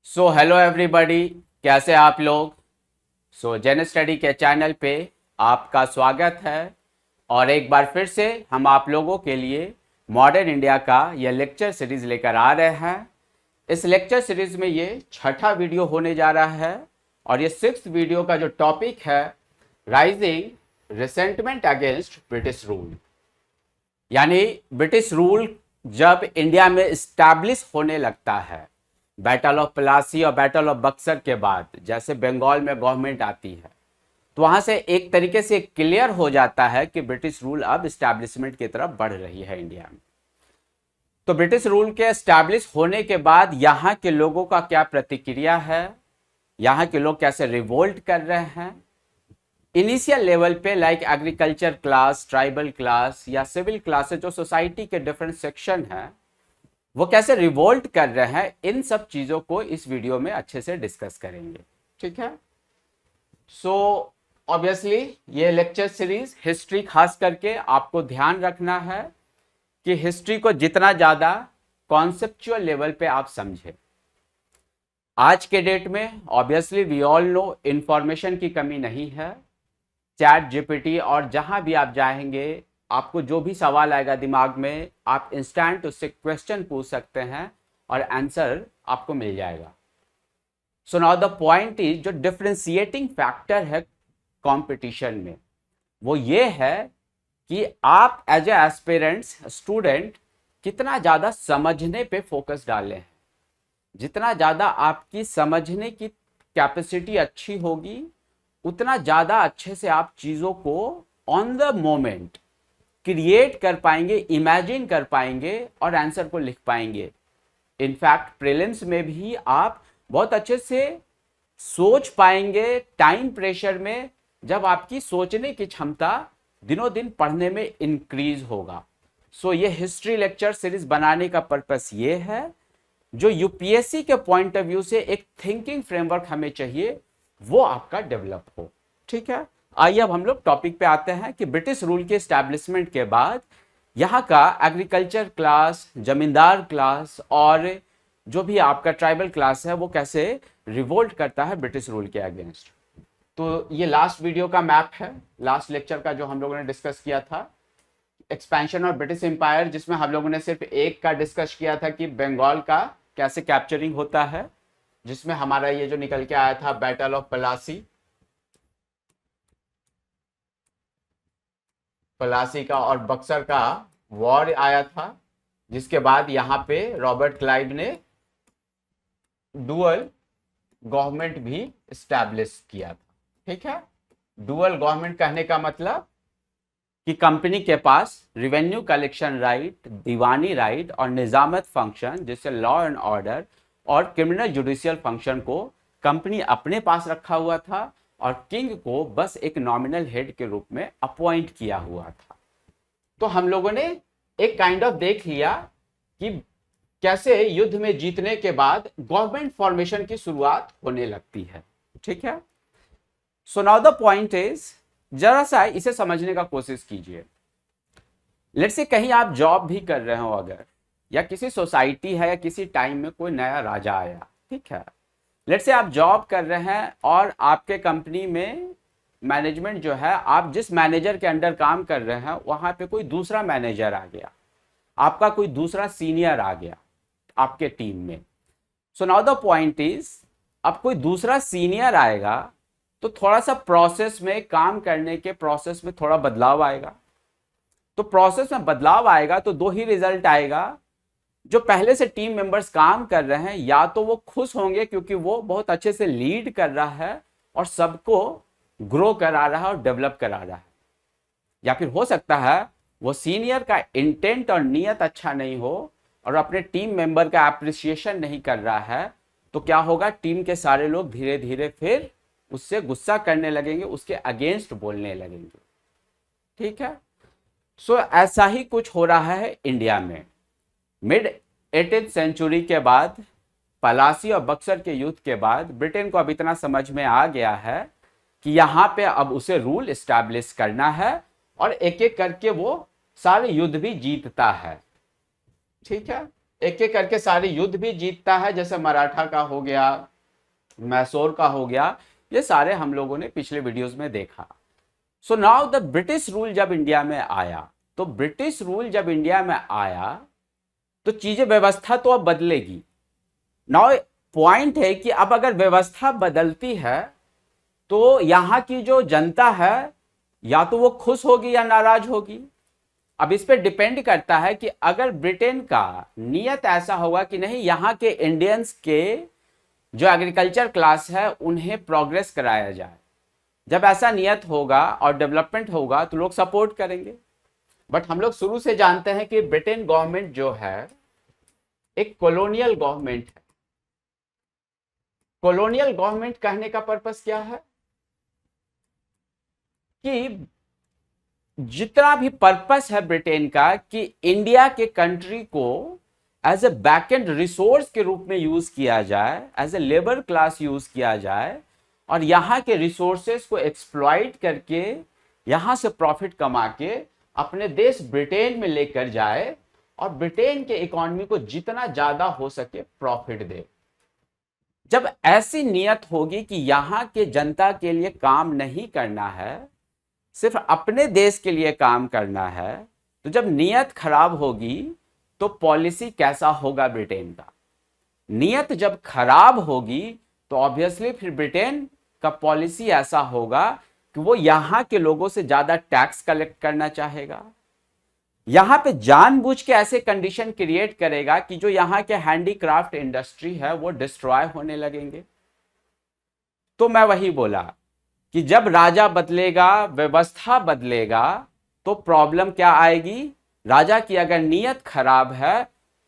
So hello everybody, कैसे आप लोग। जेन स्टडी के चैनल पे आपका स्वागत है। और एक बार फिर से हम आप लोगों के लिए मॉडर्न इंडिया का यह लेक्चर सीरीज लेकर आ रहे हैं। इस लेक्चर सीरीज में ये छठा वीडियो होने जा रहा है और ये सिक्स्थ वीडियो का जो टॉपिक है, rising resentment against British rule. यानी ब्रिटिश रूल जब इंडिया में इस्टेब्लिश होने लगता है, बैटल ऑफ प्लासी और बैटल ऑफ बक्सर के बाद जैसे बंगाल में गवर्नमेंट आती है, तो वहां से एक तरीके से क्लियर हो जाता है कि ब्रिटिश रूल अब इस्टेब्लिशमेंट की तरफ बढ़ रही है इंडिया में। तो ब्रिटिश रूल के एस्टैब्लिश होने के बाद यहाँ के लोगों का क्या प्रतिक्रिया है, यहाँ के लोग कैसे रिवोल्ट कर रहे हैं, इनिशियल लेवल पे like agriculture class, tribal class या सिविल क्लासेस, जो सोसाइटी के डिफरेंट सेक्शन हैं, वो कैसे रिवोल्ट कर रहे हैं, इन सब चीजों को इस वीडियो में अच्छे से डिस्कस करेंगे। ठीक है। सो ऑब्वियसली ये लेक्चर सीरीज हिस्ट्री खास करके आपको ध्यान रखना है कि हिस्ट्री को जितना ज्यादा कॉन्सेप्चुअल लेवल पे आप समझें। आज के डेट में obviously we all know information की कमी नहीं है। चैट जीपीटी और जहां भी आप जाएंगे, आपको जो भी सवाल आएगा दिमाग में, आप इंस्टेंट उससे क्वेश्चन पूछ सकते हैं और आंसर आपको मिल जाएगा। So now the point is, जो डिफरेंशिएटिंग फैक्टर है कंपटीशन में, वो ये है कि आप एज ए एस्पिरेंट्स स्टूडेंट कितना ज़्यादा समझने पे फोकस डालें हैं। जितना ज़्यादा आपकी समझने की कैपेसिटी अच्छी होगी, उतना ज़्यादा अच्छे से आप चीज़ों को ऑन द मोमेंट क्रिएट कर पाएंगे, इमेजिन कर पाएंगे और आंसर को लिख पाएंगे। इनफैक्ट प्रीलिम्स में भी आप बहुत अच्छे से सोच पाएंगे टाइम प्रेशर में, जब आपकी सोचने की क्षमता दिनों दिन पढ़ने में इंक्रीज होगा। सो ये हिस्ट्री लेक्चर सीरीज बनाने का पर्पस ये है, जो यूपीएससी के पॉइंट ऑफ व्यू से एक थिंकिंग फ्रेमवर्क हमें चाहिए, वो आपका डेवलप हो। ठीक है। आइए अब हम लोग टॉपिक पे आते हैं कि ब्रिटिश रूल के एस्टैब्लिशमेंट के बाद यहाँ का एग्रीकल्चर क्लास, जमींदार क्लास और जो भी आपका ट्राइबल क्लास है, वो कैसे रिवोल्ट करता है ब्रिटिश रूल के अगेंस्ट। तो ये लास्ट वीडियो का मैप है, लास्ट लेक्चर का जो हम लोगों ने डिस्कस किया था, एक्सपेंशन ऑफ ब्रिटिश एम्पायर, जिसमें हम लोगों ने सिर्फ एक का डिस्कस किया था कि बंगाल का कैसे कैप्चरिंग होता है, जिसमें हमारा ये जो निकल के आया था बैटल ऑफ प्लासी का और बक्सर का वॉर आया था, जिसके बाद यहाँ पे रॉबर्ट क्लाइव ने डुअल गवर्नमेंट भी स्टैब्लिश किया था। ठीक है। डुअल गवर्नमेंट कहने का मतलब कि कंपनी के पास रिवेन्यू कलेक्शन राइट, दीवानी राइट और निजामत फंक्शन, जिससे लॉ एंड ऑर्डर और क्रिमिनल जुडिशियल फंक्शन को कंपनी अपने पास रखा हुआ था और किंग को बस एक नॉमिनल हेड के रूप में अपॉइंट किया हुआ था। तो हम लोगों ने एक काइंड ऑफ देख लिया कि कैसे युद्ध में जीतने के बाद गवर्नमेंट फॉर्मेशन की शुरुआत होने लगती है। ठीक है। So now the point is, जरा सा इसे समझने का कोशिश कीजिए। लेट्स से कहीं आप जॉब भी कर रहे हो अगर, या किसी सोसाइटी है या किसी टाइम में कोई नया राजा आया, ठीक है, लेट्स से आप जॉब कर रहे हैं और आपके कंपनी में मैनेजमेंट जो है, आप जिस मैनेजर के अंडर काम कर रहे हैं वहां पे कोई दूसरा मैनेजर आ गया, आपका कोई दूसरा सीनियर आ गया आपके टीम में। So now the point is, अब कोई दूसरा सीनियर आएगा तो थोड़ा सा प्रोसेस में, काम करने के प्रोसेस में थोड़ा बदलाव आएगा। तो प्रोसेस में बदलाव आएगा तो दो ही रिजल्ट आएगा। जो पहले से टीम मेंबर्स काम कर रहे हैं, या तो वो खुश होंगे क्योंकि वो बहुत अच्छे से लीड कर रहा है और सबको ग्रो करा रहा है और डेवलप करा रहा है, या फिर हो सकता है वो सीनियर का इंटेंट और नियत अच्छा नहीं हो और अपने टीम मेंबर का अप्रिसिएशन नहीं कर रहा है। तो क्या होगा, टीम के सारे लोग धीरे धीरे फिर उससे गुस्सा करने लगेंगे, उसके अगेंस्ट बोलने लगेंगे। ठीक है। सो ऐसा ही कुछ हो रहा है इंडिया में। मिड 18th सेंचुरी के बाद, प्लासी और बक्सर के युद्ध के बाद, ब्रिटेन को अब इतना समझ में आ गया है कि यहाँ पे अब उसे रूल एस्टैब्लिश करना है और एक एक करके वो सारे युद्ध भी जीतता है। ठीक है। एक एक करके सारे युद्ध भी जीतता है, जैसे मराठा का हो गया, मैसूर का हो गया, ये सारे हम लोगों ने पिछले वीडियोस में देखा। So now the British rule जब इंडिया में आया, तो ब्रिटिश रूल जब इंडिया में आया तो चीजें, व्यवस्था तो अब बदलेगी। नाउ पॉइंट है कि अब अगर व्यवस्था बदलती है तो यहां की जो जनता है या तो वो खुश होगी या नाराज होगी। अब इस पे डिपेंड करता है कि अगर ब्रिटेन का नियत ऐसा होगा कि नहीं, यहाँ के इंडियंस के जो एग्रीकल्चर क्लास है उन्हें प्रोग्रेस कराया जाए, जब ऐसा नियत होगा और डेवलपमेंट होगा तो लोग सपोर्ट करेंगे। बट हम लोग शुरू से जानते हैं कि ब्रिटेन गवर्नमेंट जो है एक कॉलोनियल गवर्नमेंट है। कॉलोनियल गवर्नमेंट कहने का पर्पस क्या है कि जितना भी पर्पस है ब्रिटेन का कि इंडिया के कंट्री को एज ए बैकएंड रिसोर्स के रूप में यूज किया जाए, as a labour class use किया जाए, और यहाँ के रिसोर्सेस को एक्सप्लॉइट करके यहाँ से प्रॉफिट कमा के अपने देश ब्रिटेन में लेकर जाए और ब्रिटेन के इकोनॉमी को जितना ज्यादा हो सके प्रॉफिट दे। जब ऐसी नियत होगी कि यहाँ के जनता के लिए काम नहीं करना है, सिर्फ अपने देश के लिए काम करना है, तो जब नियत खराब होगी तो पॉलिसी कैसा होगा ब्रिटेन का। नियत जब खराब होगी तो ऑब्वियसली फिर ब्रिटेन का पॉलिसी ऐसा होगा कि वो यहाँ के लोगों से ज्यादा टैक्स कलेक्ट करना चाहेगा, यहाँ पे जानबूझ के ऐसे कंडीशन क्रिएट करेगा कि जो यहाँ के हैंडीक्राफ्ट इंडस्ट्री है वो डिस्ट्रॉय होने लगेंगे। तो मैं वही बोला कि जब राजा बदलेगा, व्यवस्था बदलेगा, तो प्रॉब्लम क्या आएगी। राजा की अगर नीयत खराब है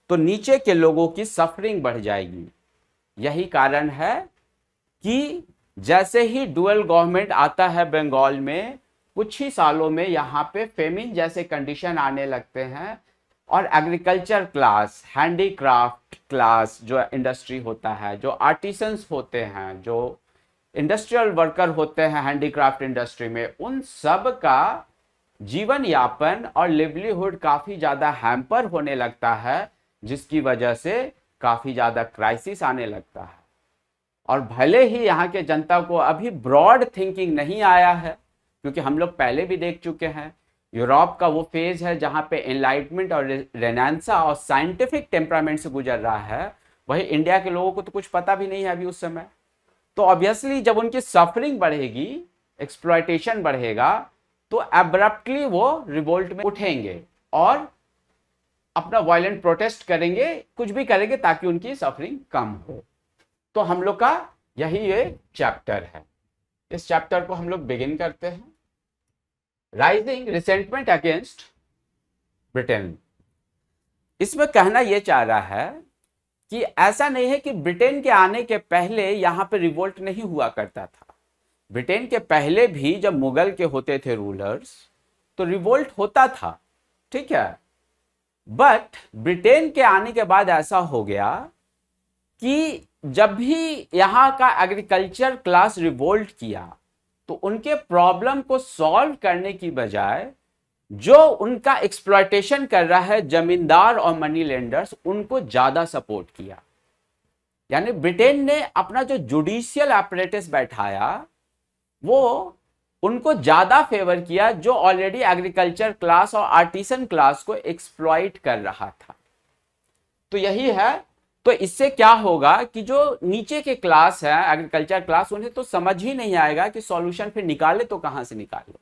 तो नीचे के लोगों की सफरिंग बढ़ जाएगी। यही कारण है कि जैसे ही डुअल गवर्नमेंट आता है बंगाल में, कुछ ही सालों में यहाँ पे फेमिन जैसे कंडीशन आने लगते हैं और एग्रीकल्चर क्लास, हैंडीक्राफ्ट क्लास जो इंडस्ट्री होता है, जो आर्टिसंस होते हैं, जो इंडस्ट्रियल वर्कर होते हैं हैंडीक्राफ्ट इंडस्ट्री में, उन सब का जीवन यापन और लिवलीहुड काफी ज्यादा हैम्पर होने लगता है, जिसकी वजह से काफी ज्यादा क्राइसिस आने लगता है। और भले ही यहाँ के जनता को अभी ब्रॉड थिंकिंग नहीं आया है, क्योंकि हम लोग पहले भी देख चुके हैं यूरोप का वो फेज है जहाँ पे एनलाइटमेंट और रेनेसां और साइंटिफिक टेम्परामेंट से गुजर रहा है, वही इंडिया के लोगों को तो कुछ पता भी नहीं है अभी उस समय। तो ऑब्वियसली जब उनकी सफरिंग बढ़ेगी, एक्सप्लॉयटेशन बढ़ेगा, तो एब्रप्टली वो रिवोल्ट में उठेंगे और अपना वायलेंट प्रोटेस्ट करेंगे, कुछ भी करेंगे ताकि उनकी सफरिंग कम हो। तो हम लोग का यही ये चैप्टर है। इस चैप्टर को हम लोग बिगिन करते हैं, राइजिंग रिसेंटमेंट अगेंस्ट ब्रिटेन। इसमें कहना यह चाह रहा है कि ऐसा नहीं है कि ब्रिटेन के आने के पहले यहां पे रिवोल्ट नहीं हुआ करता था। ब्रिटेन के पहले भी जब मुगल के होते थे रूलर्स तो रिवोल्ट होता था, ठीक है। बट ब्रिटेन के आने के बाद ऐसा हो गया कि जब भी यहाँ का एग्रीकल्चर क्लास रिवोल्ट किया तो उनके प्रॉब्लम को सॉल्व करने की बजाय जो उनका एक्सप्लॉयटेशन कर रहा है जमींदार और मनी लेंडर्स, उनको ज्यादा सपोर्ट किया। यानी ब्रिटेन ने अपना जो जुडिशियल एपरेटस बैठाया वो उनको ज्यादा फेवर किया, जो ऑलरेडी एग्रीकल्चर क्लास और आर्टिसन क्लास को एक्सप्लॉइट कर रहा था। तो यही है। तो इससे क्या होगा कि जो नीचे के क्लास है, एग्रीकल्चर क्लास, उन्हें तो समझ ही नहीं आएगा कि सॉल्यूशन फिर निकाले तो कहां से निकाले।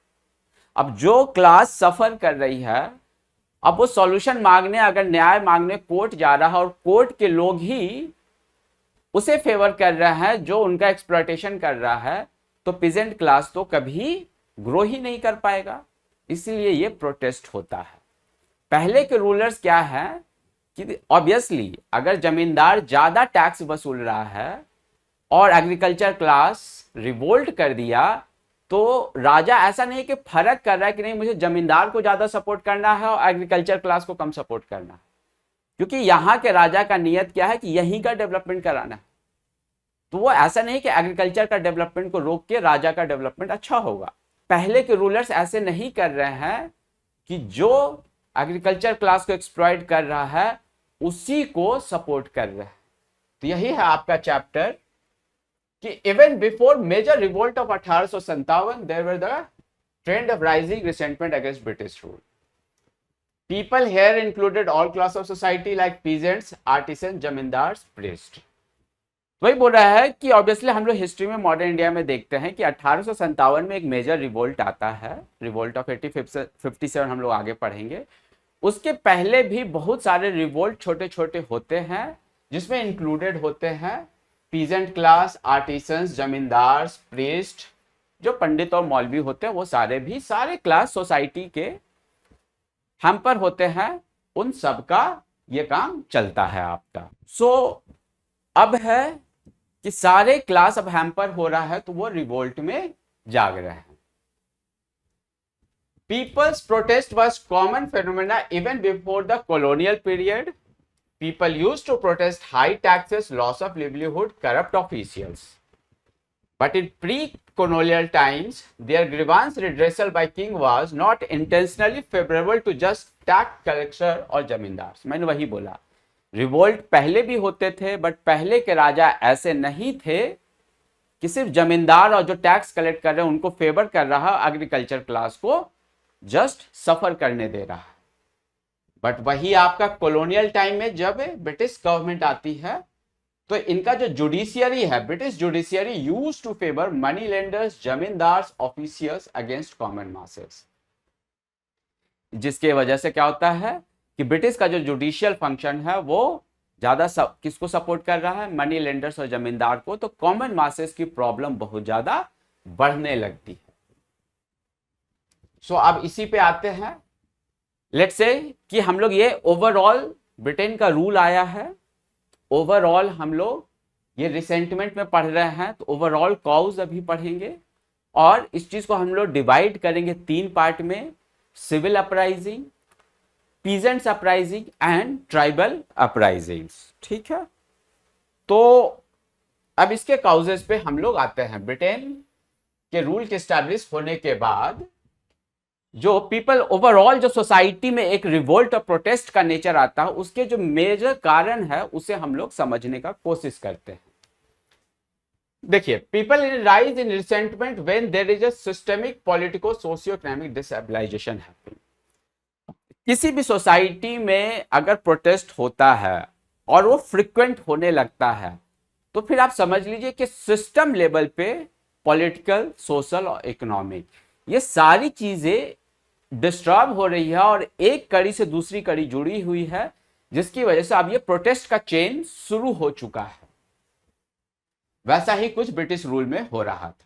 अब जो क्लास सफर कर रही है, अब वो सॉल्यूशन मांगने, अगर न्याय मांगने कोर्ट जा रहा है और कोर्ट के लोग ही उसे फेवर कर रहे हैं जो उनका एक्सप्लॉयटेशन कर रहा है, तो पीजेंट क्लास तो कभी ग्रो ही नहीं कर पाएगा। इसलिए ये प्रोटेस्ट होता है। पहले के रूलर्स क्या है कि ऑब्वियसली अगर जमींदार ज्यादा टैक्स वसूल रहा है और एग्रीकल्चर क्लास रिवोल्ट कर दिया, तो राजा ऐसा नहीं कि फर्क कर रहा है कि नहीं मुझे जमींदार को ज्यादा सपोर्ट करना है और एग्रीकल्चर क्लास को कम सपोर्ट करना है, क्योंकि यहाँ के राजा का नियत क्या है कि यहीं का डेवलपमेंट कराना है। तो वो ऐसा नहीं कि एग्रीकल्चर का डेवलपमेंट को रोक के राजा का डेवलपमेंट अच्छा होगा। पहले के रूलर्स ऐसे नहीं कर रहे हैं कि जो एग्रीकल्चर क्लास को एक्सप्लॉइट कर रहा है उसी को सपोर्ट कर रहे हैं। तो यही है आपका चैप्टर कि even before major revolt of 1857 there were the trend of rising resentment against British rule. People here included all class of society like peasants, artisan, zamindars, priest. वही बोल रहा है कि ऑब्वियसली हम लोग हिस्ट्री में मॉडर्न इंडिया में देखते हैं कि 1857 में एक मेजर रिवोल्ट आता है, रिवोल्ट ऑफ 1857 हम लोग आगे पढ़ेंगे। उसके पहले भी बहुत सारे रिवोल्ट छोटे छोटे होते हैं जिसमें इंक्लूडेड होते हैं peasant class, artisans, zamindars, priest, जो पंडित और मौलवी होते हैं वो सारे भी सारे क्लास सोसाइटी के हैम्पर होते हैं, उन सब का ये काम चलता है आपका। सो अब है कि सारे क्लास अब हैम्पर हो रहा है तो वो रिवोल्ट में जाग रहे हैं। People's protest was common phenomena even before the colonial period. People used to protest high taxes, loss of livelihood, corrupt officials. But in pre-colonial times, their grievance redressal by king was not intentionally favorable to just tax collector और जमींदार। मैंने वही बोला, revolt पहले भी होते थे but पहले के राजा ऐसे नहीं थे कि सिर्फ जमींदार और जो टैक्स कलेक्ट कर रहे हैं उनको फेवर कर रहा, एग्रीकल्चर क्लास को जस्ट सफर करने दे रहा है। बट वही आपका कॉलोनियल टाइम में जब ब्रिटिश गवर्नमेंट आती है तो इनका जो जुडिशियरी है, British judiciary used to favour money lenders, zamindars, officials against common masses. जिसके वजह से क्या होता है कि ब्रिटिश का जो जुडिशियल फंक्शन है वो ज्यादा किसको सपोर्ट कर रहा है, मनी लेंडर्स और जमींदार को। तो कॉमन मासेस की प्रॉब्लम बहुत ज्यादा बढ़ने लगती है। सो अब इसी पे आते हैं, लेट्स से कि हम लोग ये ओवरऑल ब्रिटेन का रूल आया है, ओवरऑल हम लोग ये रिसेंटमेंट में पढ़ रहे हैं तो ओवरऑल कॉज अभी पढ़ेंगे और इस चीज को हम लोग डिवाइड करेंगे 3 पार्ट में, civil uprising, peasants uprising and tribal uprising. ठीक है, तो अब इसके काउजेस पे हम लोग आते हैं। ब्रिटेन के रूल के स्टैब्लिश होने के बाद जो पीपल ओवरऑल जो सोसाइटी में एक रिवोल्ट और प्रोटेस्ट का नेचर आता है, उसके जो मेजर कारण है उसे हम लोग समझने का कोशिश करते हैं। देखिए, people rise in resentment when there is a systemic politico socio economic destabilisation happen. किसी भी सोसाइटी में अगर प्रोटेस्ट होता है और वो फ्रिक्वेंट होने लगता है तो फिर आप समझ लीजिए कि सिस्टम लेवल पे पॉलिटिकल, सोशल और इकोनॉमिक ये सारी चीजें डिस्टर्ब हो रही है और एक कड़ी से दूसरी कड़ी जुड़ी हुई है, जिसकी वजह से अब ये प्रोटेस्ट का चेन शुरू हो चुका है। वैसा ही कुछ ब्रिटिश रूल में हो रहा था।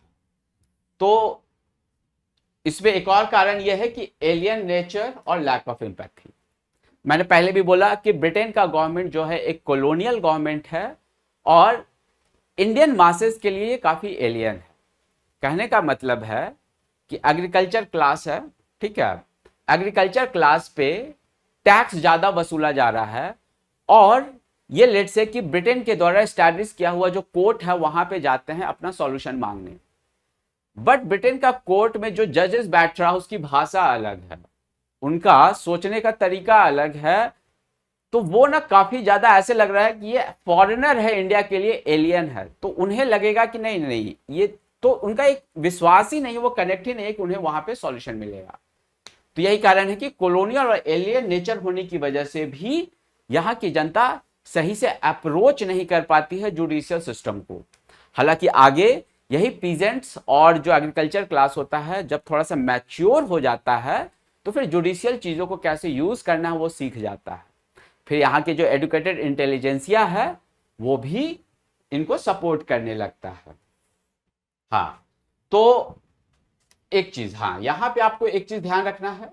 तो इसमें एक और कारण यह है कि एलियन नेचर और लैक ऑफ एम्पैथी। मैंने पहले भी बोला कि ब्रिटेन का गवर्नमेंट जो है एक कॉलोनियल गवर्नमेंट है और इंडियन मासेस के लिए काफी एलियन है। कहने का मतलब है कि एग्रीकल्चर क्लास है, ठीक है, एग्रीकल्चर क्लास पे टैक्स ज्यादा वसूला जा रहा है और ये लेट से कि ब्रिटेन के द्वारा एस्टैब्लिश किया हुआ जो कोर्ट है वहां पे जाते हैं अपना सॉल्यूशन मांगने। बट ब्रिटेन का कोर्ट में जो जजेस बैठ रहा है उसकी भाषा अलग है, उनका सोचने का तरीका अलग है। तो वो ना काफी ज्यादा ऐसे लग रहा है कि ये फॉरेनर है, इंडिया के लिए एलियन है। तो उन्हें लगेगा कि नहीं नहीं, ये तो उनका एक विश्वास ही नहीं, वो कनेक्ट ही नहीं कि उन्हें वहां पे सॉल्यूशन मिलेगा। तो यही कारण है कि कॉलोनियल और एलियन नेचर होने की वजह से भी यहाँ की जनता सही से अप्रोच नहीं कर पाती है जुडिशियल सिस्टम को। हालांकि आगे यही पीजेंट्स और जो एग्रीकल्चर क्लास होता है जब थोड़ा सा मैच्योर हो जाता है तो फिर जुडिशियल चीजों को कैसे यूज करना है वो सीख जाता है। फिर यहाँ के जो एडुकेटेड इंटेलिजेंसिया है वो भी इनको सपोर्ट करने लगता है। हाँ, तो एक चीज, हाँ यहां पे आपको एक चीज ध्यान रखना है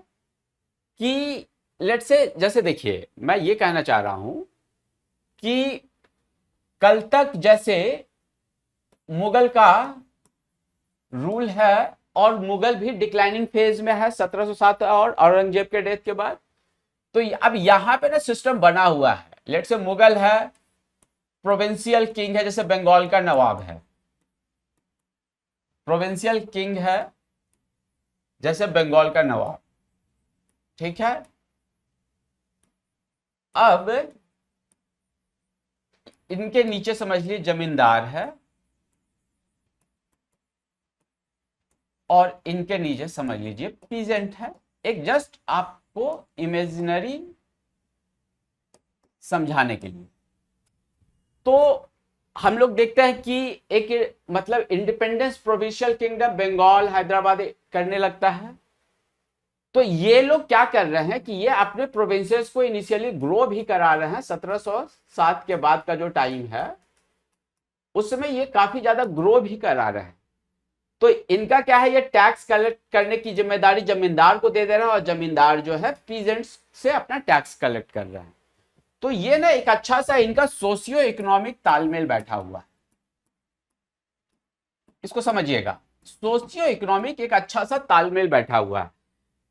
कि लेट्स से, जैसे देखिए मैं ये कहना चाह रहा हूं कि कल तक जैसे मुगल का रूल है और मुगल भी डिक्लाइनिंग फेज में है 1707 और औरंगजेब के डेथ के बाद। तो अब यहां पे ना सिस्टम बना हुआ है, लेट्स से मुगल है, प्रोविंशियल किंग है, जैसे बंगाल का नवाब है, प्रोविंशियल किंग है जैसे बंगाल का नवाब, ठीक है। अब इनके नीचे समझ लीजिए जमींदार है और इनके नीचे समझ लीजिए पीजेंट है। एक जस्ट आपको इमेजिनरी समझाने के लिए। तो हम लोग देखते हैं कि एक मतलब independence provincial kingdom Bengal Hyderabad करने लगता है। तो ये लोग क्या कर रहे हैं कि ये अपने प्रोविंसेस को इनिशियली ग्रो भी करा रहे हैं। 1707 के बाद का जो टाइम है उस समय ये काफी ज्यादा ग्रो भी करा रहे हैं। तो इनका क्या है, ये टैक्स कलेक्ट करने की जिम्मेदारी जमींदार को दे दे रहा है और जमींदार जो है पीजेंट्स से अपना टैक्स कलेक्ट कर रहा है। तो ये ना एक अच्छा सा इनका सोशियो इकोनॉमिक तालमेल बैठा हुआ है, इसको समझिएगा। सोशियो इकोनॉमिक एक अच्छा सा तालमेल बैठा हुआ है।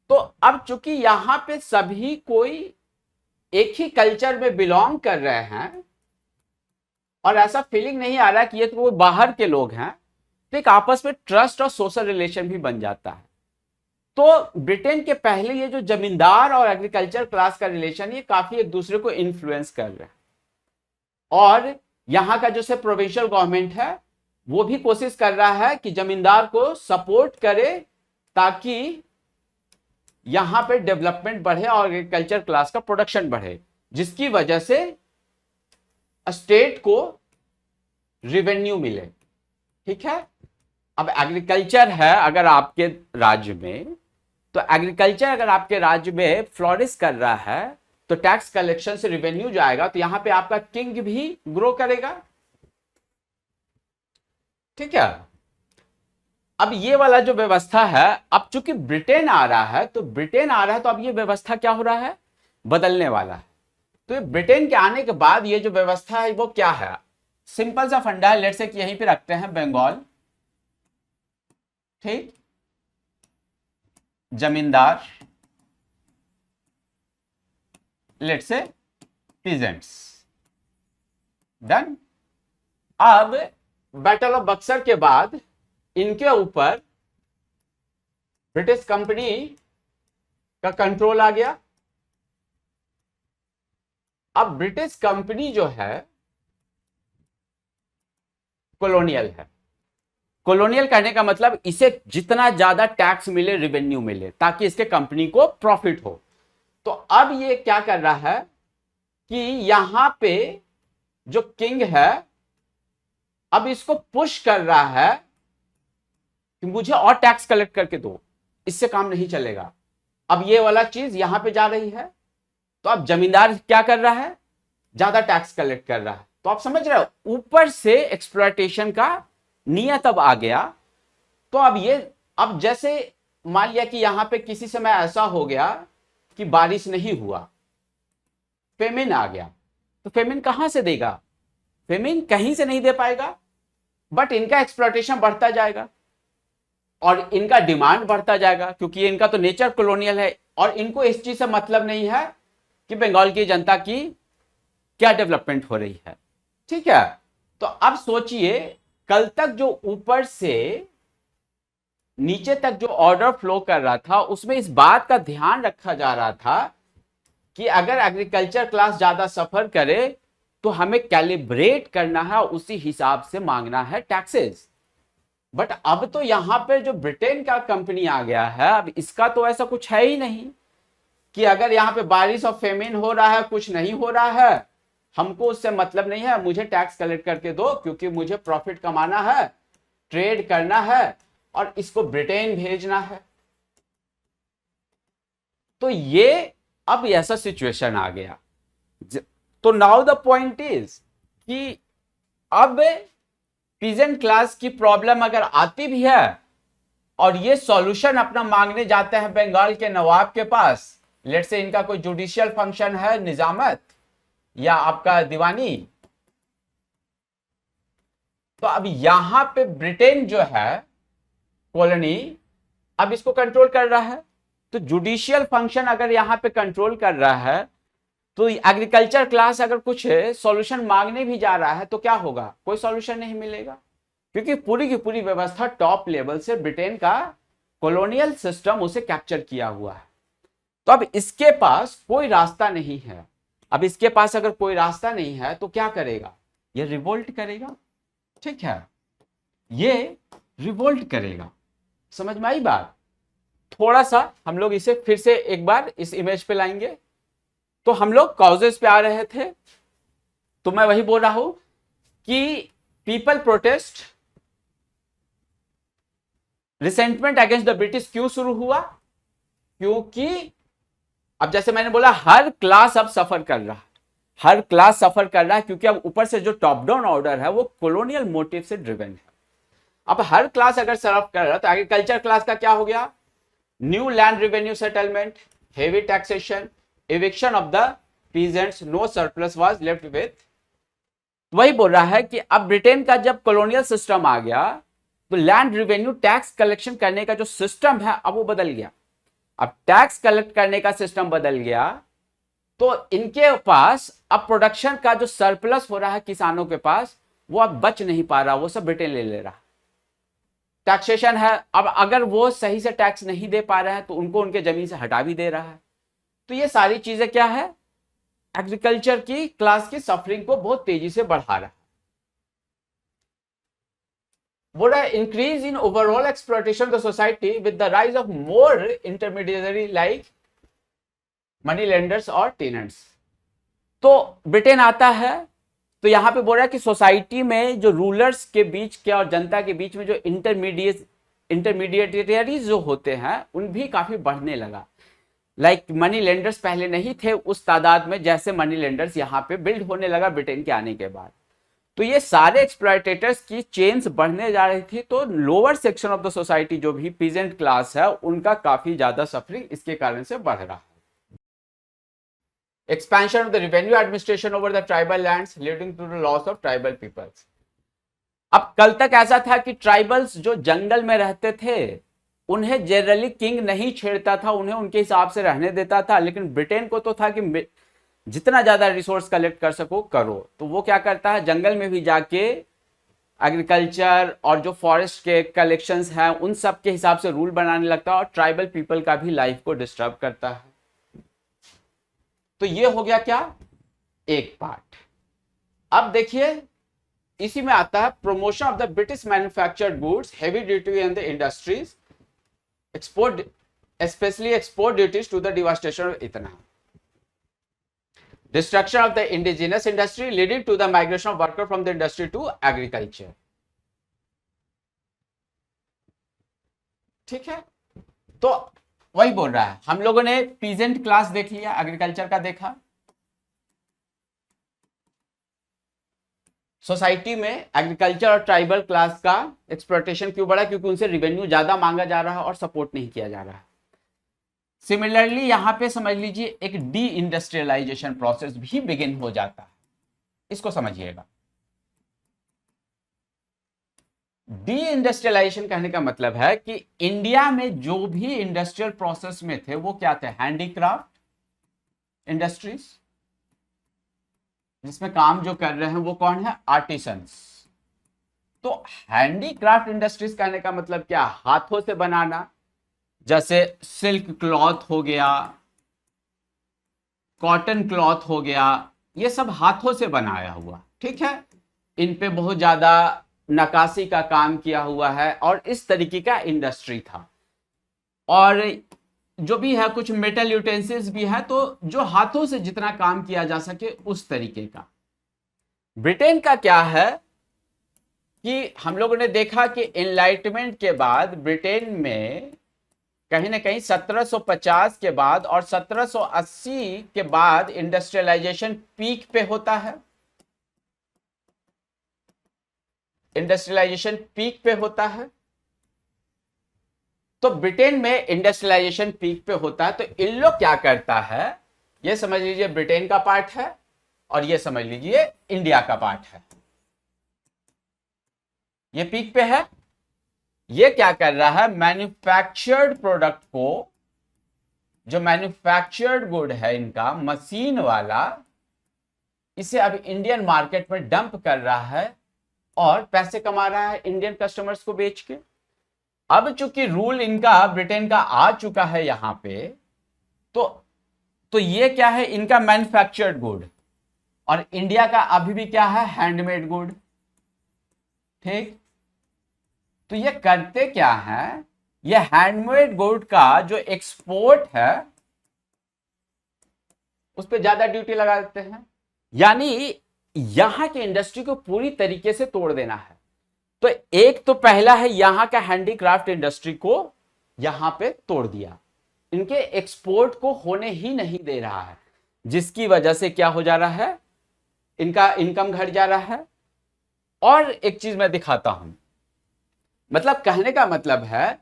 तो अब चूंकि यहां पे सभी कोई एक ही कल्चर में बिलोंग कर रहे हैं और ऐसा फीलिंग नहीं आ रहा कि ये तो वो बाहर के लोग हैं, तो एक आपस में ट्रस्ट और सोशल रिलेशन भी बन जाता है। तो ब्रिटेन के पहले ये जो जमींदार और एग्रीकल्चर क्लास का रिलेशन ये काफी एक दूसरे को इन्फ्लुएंस कर रहे हैं। और यहां का जो से प्रोविंशियल गवर्नमेंट है वो भी कोशिश कर रहा है कि जमींदार को सपोर्ट करे ताकि यहां पे डेवलपमेंट बढ़े और एग्रीकल्चर क्लास का प्रोडक्शन बढ़े, जिसकी वजह से स्टेट को रेवेन्यू मिले। ठीक है, अब एग्रीकल्चर है अगर आपके राज्य में, तो एग्रीकल्चर अगर आपके राज्य में फ्लोरिश कर रहा है तो टैक्स कलेक्शन से रेवेन्यू जाएगा, तो यहां पे आपका किंग भी ग्रो करेगा। ठीक है, अब ये वाला जो व्यवस्था है, अब चूंकि ब्रिटेन आ रहा है तो अब ये व्यवस्था क्या हो रहा है, बदलने वाला है। तो ब्रिटेन के आने के बाद ये जो व्यवस्था है वो क्या है, सिंपल सा फंडा है। लेट्स से कि यहीं पे रखते हैं बंगाल, ठीक, जमींदार, लेट्स से पीजेंट्स, डन। अब बैटल ऑफ बक्सर के बाद इनके ऊपर ब्रिटिश कंपनी का कंट्रोल आ गया। अब ब्रिटिश कंपनी जो है कॉलोनियल है। कॉलोनियल कहने का मतलब इसे जितना ज्यादा टैक्स मिले, रेवेन्यू मिले, ताकि इसके कंपनी को प्रॉफिट हो। तो अब ये क्या कर रहा है कि यहां पे जो किंग है अब इसको पुश कर रहा है कि मुझे और टैक्स कलेक्ट करके दो, इससे काम नहीं चलेगा। अब ये वाला चीज यहां पे जा रही है, तो अब जमींदार क्या कर रहा है, ज्यादा टैक्स कलेक्ट कर रहा है। तो आप समझ रहे हो, ऊपर से एक्सप्लॉयटेशन का नियत अब आ गया। तो अब जैसे मान लिया कि यहां पे किसी समय ऐसा हो गया कि बारिश नहीं हुआ, फेमिन आ गया, तो फेमिन कहां से देगा, फेमिन कहीं से नहीं दे पाएगा, बट इनका एक्सप्लॉयटेशन बढ़ता जाएगा और इनका डिमांड बढ़ता जाएगा, क्योंकि इनका तो नेचर कॉलोनियल है और इनको इस चीज से मतलब नहीं है कि बंगाल की जनता की क्या डेवलपमेंट हो रही है। ठीक है, तो अब सोचिए कल तक जो ऊपर से नीचे तक जो ऑर्डर फ्लो कर रहा था उसमें इस बात का ध्यान रखा जा रहा था कि अगर एग्रीकल्चर क्लास ज्यादा सफर करे तो हमें कैलिब्रेट करना है, उसी हिसाब से मांगना है टैक्सेस। बट अब तो यहां पे जो ब्रिटेन का कंपनी आ गया है, अब इसका तो ऐसा कुछ है ही नहीं कि अगर यहां पे बारिश और फेमिन हो रहा है, कुछ नहीं हो रहा है, हमको उससे मतलब नहीं है, मुझे टैक्स कलेक्ट करके दो, क्योंकि मुझे प्रॉफिट कमाना है, ट्रेड करना है और इसको ब्रिटेन भेजना है। तो ये अब ऐसा सिचुएशन आ गया। तो नाउ द पॉइंट इज कि अब पीजेंट क्लास की प्रॉब्लम अगर आती भी है और ये सॉल्यूशन अपना मांगने जाते हैं बंगाल के नवाब के पास, लेट्स से इनका कोई जुडिशियल फंक्शन है, निजामत या आपका दीवानी, तो अब यहां पे ब्रिटेन जो है कॉलोनी अब इसको कंट्रोल कर रहा है। तो जुडिशियल फंक्शन अगर यहां पे कंट्रोल कर रहा है, तो एग्रीकल्चर क्लास अगर कुछ सॉल्यूशन मांगने भी जा रहा है तो क्या होगा, कोई सॉल्यूशन नहीं मिलेगा, क्योंकि पूरी की पूरी व्यवस्था टॉप लेवल से ब्रिटेन का कॉलोनियल सिस्टम उसे कैप्चर किया हुआ है। तो अब इसके पास कोई रास्ता नहीं है। अब इसके पास अगर कोई रास्ता नहीं है तो क्या करेगा, ये रिवोल्ट करेगा, ठीक है, ये रिवोल्ट करेगा। समझ में आई बात? थोड़ा सा हम लोग इसे फिर से एक बार इस इमेज पे लाएंगे। तो हम लोग कॉजेस पे आ रहे थे, तो मैं वही बोल रहा हूं कि people protest, resentment against the British क्यों शुरू हुआ? क्योंकि अब जैसे मैंने बोला हर क्लास अब सफर कर रहा है, हर क्लास सफर कर रहा है, क्योंकि अब ऊपर से जो टॉप डाउन ऑर्डर है वो कॉलोनियल मोटिव से ड्रिवन है। अब हर क्लास अगर सर्व कर रहा है, तो एग्रीकल्चर क्लास का क्या हो गया? New land revenue settlement, heavy taxation, eviction of the peasants, no surplus was left with। वही बोल रहा है कि अब ब्रिटेन का जब कॉलोनियल सिस्टम आ गया, तो लैंड रेवेन्यू टैक्स कलेक्शन करने का जो सिस्टम है अब वो बदल गया। अब टैक्स कलेक्ट करने का सिस्टम बदल गया, तो इनके पास अब प्रोडक्शन का जो सरप्लस हो रहा है किसानों के पास, वो अब बच नहीं पा रहा, वो सब ब्रिटेन ले रहा। टैक्सेशन है, अब अगर वो सही से टैक्स नहीं दे पा रहे हैं तो उनको उनके जमीन से हटा भी दे रहा है। तो ये सारी चीजें क्या है? एग्रीकल्चर की क्लास की सफरिंग को बहुत तेजी से बढ़ा रहा है। बोल रहा है increase in overall exploitation of the society with the rise of more intermediary like money lenders और टेनेंट्स। तो ब्रिटेन आता है, तो यहां पे बोल रहा है कि सोसाइटी में जो रूलर्स के बीच के और जनता के बीच में जो इंटरमीडिएटरीज जो होते हैं उन भी काफी बढ़ने लगा। लाइक मनी लेंडर्स पहले नहीं थे उस तादाद में, जैसे मनी लेंडर्स यहाँ पे बिल्ड होने लगा ब्रिटेन के आने के बाद। तो ये सारे एक्सप्लॉयटेटर्स की चेन्स बढ़ने जा रही थी, तो lower section of the society जो भी पीजेंट क्लास है उनका काफी ज्यादा सफरिंग इसके कारण से बढ़ रहा है। Expansion of the revenue administration over the tribal lands leading to the loss of tribal peoples. अब कल तक ऐसा था कि ट्राइबल्स जो जंगल में रहते थे उन्हें जनरली किंग नहीं छेड़ता था, उन्हें उनके हिसाब से रहने देता था, लेकिन ब्रिटेन को तो था कि जितना ज्यादा रिसोर्स कलेक्ट कर सको करो। तो वो क्या करता है, जंगल में भी जाके एग्रीकल्चर और जो फॉरेस्ट के कलेक्शंस हैं उन सब के हिसाब से रूल बनाने लगता है, और ट्राइबल पीपल का भी लाइफ को डिस्टर्ब करता है। तो ये हो गया क्या, एक पार्ट। अब देखिए इसी में आता है promotion of the British manufactured goods, heavy duty and the industries, export, especially export duties to the devastation of इतना, destruction of the indigenous industry leading to the migration of worker from the industry to agriculture। ठीक है, तो वही बोल रहा है। हम लोगों ने पीजेंट क्लास देख लिया, एग्रीकल्चर का देखा। सोसाइटी में एग्रीकल्चर और ट्राइबल क्लास का एक्सप्लॉयटेशन क्यों बढ़ा? क्योंकि उनसे रिवेन्यू ज्यादा मांगा जा रहा है और सपोर्ट नहीं किया जा रहा है। सिमिलरली यहां पे समझ लीजिए एक डी इंडस्ट्रियलाइजेशन प्रोसेस भी बिगिन हो जाता है, इसको समझिएगा। डी इंडस्ट्रियलाइजेशन कहने का मतलब है कि इंडिया में जो भी इंडस्ट्रियल प्रोसेस में थे वो क्या थे? हैंडीक्राफ्ट इंडस्ट्रीज, जिसमें काम जो कर रहे हैं वो कौन है? आर्टिसंस। तो हैंडीक्राफ्ट इंडस्ट्रीज कहने का मतलब क्या? हाथों से बनाना, जैसे सिल्क क्लॉथ हो गया, कॉटन क्लॉथ हो गया, ये सब हाथों से बनाया हुआ, ठीक है। इन पे बहुत ज्यादा नक्काशी का काम किया हुआ है और इस तरीके का इंडस्ट्री था। और जो भी है कुछ मेटल यूटेंसिल्स भी है, तो जो हाथों से जितना काम किया जा सके उस तरीके का। ब्रिटेन का क्या है कि हम लोगों ने देखा कि एनलाइटमेंट के बाद ब्रिटेन में कहीं ना कहीं 1750 के बाद और 1780 के बाद इंडस्ट्रियलाइजेशन पीक पे होता है। इंडस्ट्रियलाइजेशन पीक पे होता है, तो ब्रिटेन में इंडस्ट्रियलाइजेशन पीक पे होता है। तो इन लोग क्या करता है, ये समझ लीजिए ब्रिटेन का पार्ट है और ये समझ लीजिए इंडिया का पार्ट है। ये पीक पे है, ये क्या कर रहा है, मैन्युफैक्चर्ड प्रोडक्ट को, जो मैन्युफैक्चर्ड गुड है इनका मशीन वाला, इसे अब इंडियन मार्केट में डंप कर रहा है और पैसे कमा रहा है इंडियन कस्टमर्स को बेच के। अब चूंकि रूल इनका ब्रिटेन का आ चुका है यहां पे, तो ये क्या है, इनका मैन्युफैक्चर्ड गुड, और इंडिया का अभी भी क्या है, हैंडमेड गुड। ठीक, तो ये करते क्या है, ये हैंडमेड गुड का जो एक्सपोर्ट है उस पर ज्यादा ड्यूटी लगा देते हैं, यानी यहां की इंडस्ट्री को पूरी तरीके से तोड़ देना है। तो एक तो पहला है यहां का हैंडीक्राफ्ट इंडस्ट्री को यहां पे तोड़ दिया, इनके एक्सपोर्ट को होने ही नहीं दे रहा है, जिसकी वजह से क्या हो जा रहा है, इनका इनकम घट जा रहा है। और एक चीज मैं दिखाता हूं, मतलब कहने का मतलब है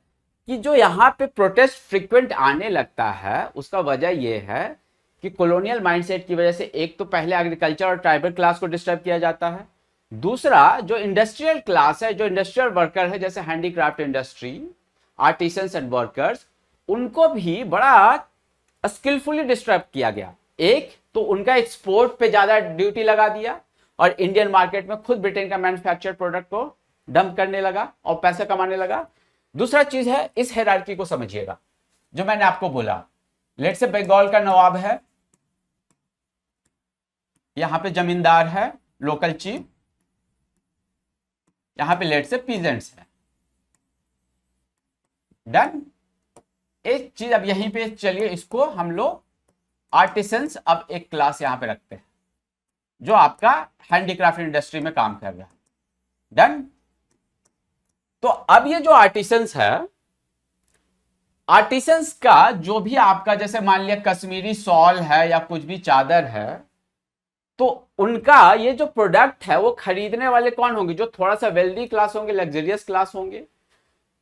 कि जो यहां पे प्रोटेस्ट फ्रीक्वेंट आने लगता है उसका वजह यह है कि कॉलोनियल माइंडसेट की वजह से एक तो पहले एग्रीकल्चर और ट्राइबल क्लास को डिस्टर्ब किया जाता है, दूसरा जो इंडस्ट्रियल क्लास है, जो इंडस्ट्रियल वर्कर है, जैसे handicraft industry, artisans and workers, उनको भी बड़ा स्किलफुली डिस्टर्ब किया गया। एक तो उनका एक्सपोर्ट पे ज्यादा ड्यूटी लगा दिया और इंडियन मार्केट में खुद ब्रिटेन का मैन्युफैक्चर्ड प्रोडक्ट को डंप करने लगा और पैसा कमाने लगा। दूसरा चीज है, इस हायरार्की को समझिएगा जो मैंने आपको बोला। लेट से बंगाल का नवाब है, यहां पे जमींदार है, लोकल चीफ, यहां पे लेट से पीजेंट्स है। डन। एक चीज अब यहीं पे चलिए, इसको हम लोग आर्टिसंस अब एक क्लास यहां पे रखते हैं जो आपका हैंडीक्राफ्ट इंडस्ट्री में काम कर रहा है। डन। तो अब ये जो आर्टिसंस है, आर्टिसंस का जो भी आपका जैसे मान लिया कश्मीरी शॉल है या कुछ भी चादर है, तो उनका ये जो प्रोडक्ट है वो खरीदने वाले कौन होंगे, जो थोड़ा सा वेल्दी क्लास होंगे, लग्जरियस क्लास होंगे।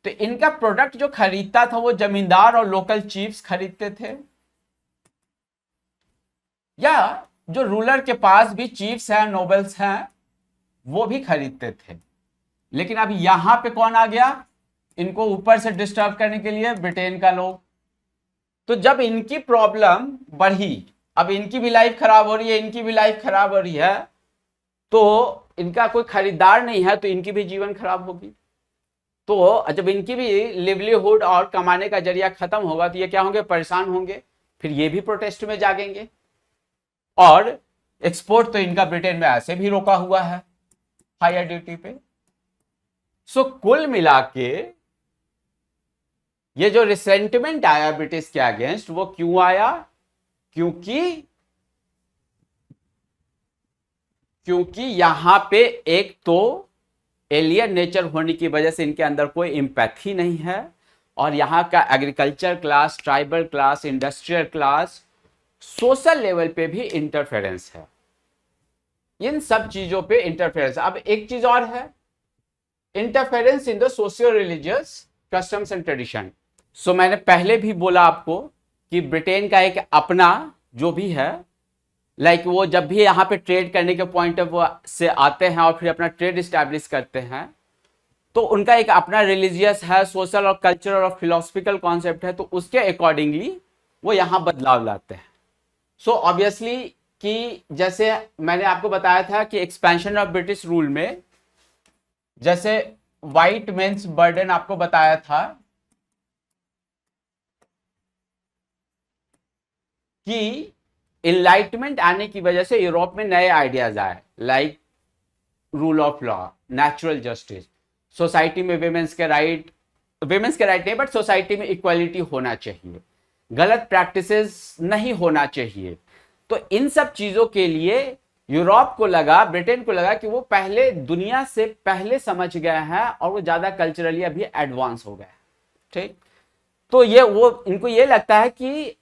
तो इनका प्रोडक्ट जो खरीदता था वो जमींदार और लोकल चीफ्स खरीदते थे, या जो रूलर के पास भी चीफ्स हैं, नोबल्स हैं, वो भी खरीदते थे। लेकिन अब यहां पे कौन आ गया, इनको ऊपर से डिस्टर्ब करने के लिए ब्रिटेन का लोग। तो जब इनकी प्रॉब्लम बढ़ी, अब इनकी भी लाइफ खराब हो रही है, इनकी भी लाइफ खराब हो रही है, तो इनका कोई खरीदार नहीं है, तो इनकी भी जीवन खराब होगी। तो जब इनकी भी लिवलीहुड और कमाने का जरिया खत्म होगा तो ये क्या होंगे, परेशान होंगे, फिर ये भी प्रोटेस्ट में जागेंगे। और एक्सपोर्ट तो इनका ब्रिटेन में ऐसे भी रोका हुआ है हायर ड्यूटी पे। सो कुल मिला के ये जो रिसेंटमेंट आया ब्रिटिश के अगेंस्ट, वो क्यों आया, क्योंकि यहां पे एक तो एलियन नेचर होने की वजह से इनके अंदर कोई एम्पैथी नहीं है, और यहां का agriculture class, tribal class, industrial class, social level पे भी इंटरफेरेंस है, इन सब चीजों पे इंटरफेरेंस। अब एक चीज और है, interference in the socio religious customs and tradition. So मैंने पहले भी बोला आपको कि ब्रिटेन का एक अपना जो भी है, लाइक वो जब भी यहाँ पे ट्रेड करने के पॉइंट ऑफ से आते हैं और फिर अपना ट्रेड इस्टेब्लिश करते हैं, तो उनका एक अपना रिलीजियस है, सोशल और कल्चरल और फिलोसफिकल कॉन्सेप्ट है, तो उसके अकॉर्डिंगली वो यहाँ बदलाव लाते हैं। सो ऑब्वियसली कि जैसे मैंने आपको बताया था कि एक्सपेंशन ऑफ ब्रिटिश रूल में, जैसे व्हाइट मेंस बर्डन आपको बताया था कि इनलाइटमेंट आने की वजह से यूरोप में नए आइडियाज आए, like rule of law, natural justice, society में विमेंस के राइट नहीं बट सोसाइटी में इक्वालिटी होना चाहिए, गलत प्रैक्टिसेस नहीं होना चाहिए। तो इन सब चीजों के लिए यूरोप को लगा, ब्रिटेन को लगा कि वो पहले दुनिया से पहले समझ गए हैं और वो ज्यादा कल्चरली अभी एडवांस हो गए। ठीक, तो ये वो इनको ये लगता है कि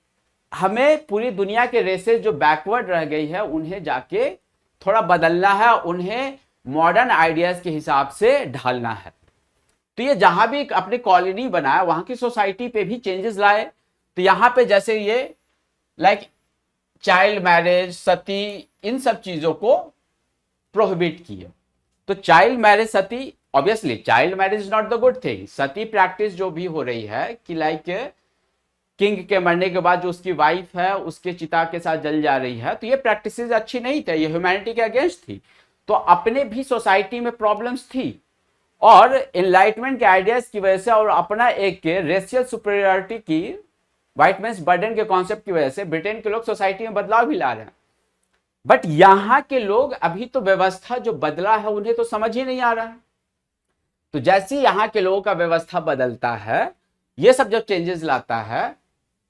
हमें पूरी दुनिया के रेसेस जो बैकवर्ड रह गई है उन्हें जाके थोड़ा बदलना है, उन्हें मॉडर्न आइडियाज के हिसाब से ढालना है। तो ये जहां भी अपनी कॉलोनी बनाया वहां की सोसाइटी पे भी चेंजेस लाए। तो यहां पे जैसे ये लाइक चाइल्ड मैरिज, सती, इन सब चीजों को प्रोहिबिट किए। तो child marriage, Sati, obviously child marriage is not the good thing. Sati practice जो भी हो रही है कि लाइक किंग के मरने के बाद जो उसकी वाइफ है उसके चिता के साथ जल जा रही है, तो ये प्रैक्टिसेस अच्छी नहीं थी, ये ह्यूमैनिटी के अगेंस्ट थी। तो अपने भी सोसाइटी में प्रॉब्लम्स थी, और एनलाइटमेंट के आइडियाज की वजह से और अपना एक रेशियल सुपीरियरिटी की, व्हाइट मेंस बर्डन के कॉन्सेप्ट की वजह से ब्रिटेन के लोग सोसाइटी में बदलाव भी ला रहे हैं। बट यहां के लोग अभी तो व्यवस्था जो बदला है उन्हें तो समझ ही नहीं आ रहा है। तो जैसे ही यहाँ के लोगों का व्यवस्था बदलता है, ये सब जब चेंजेस लाता है,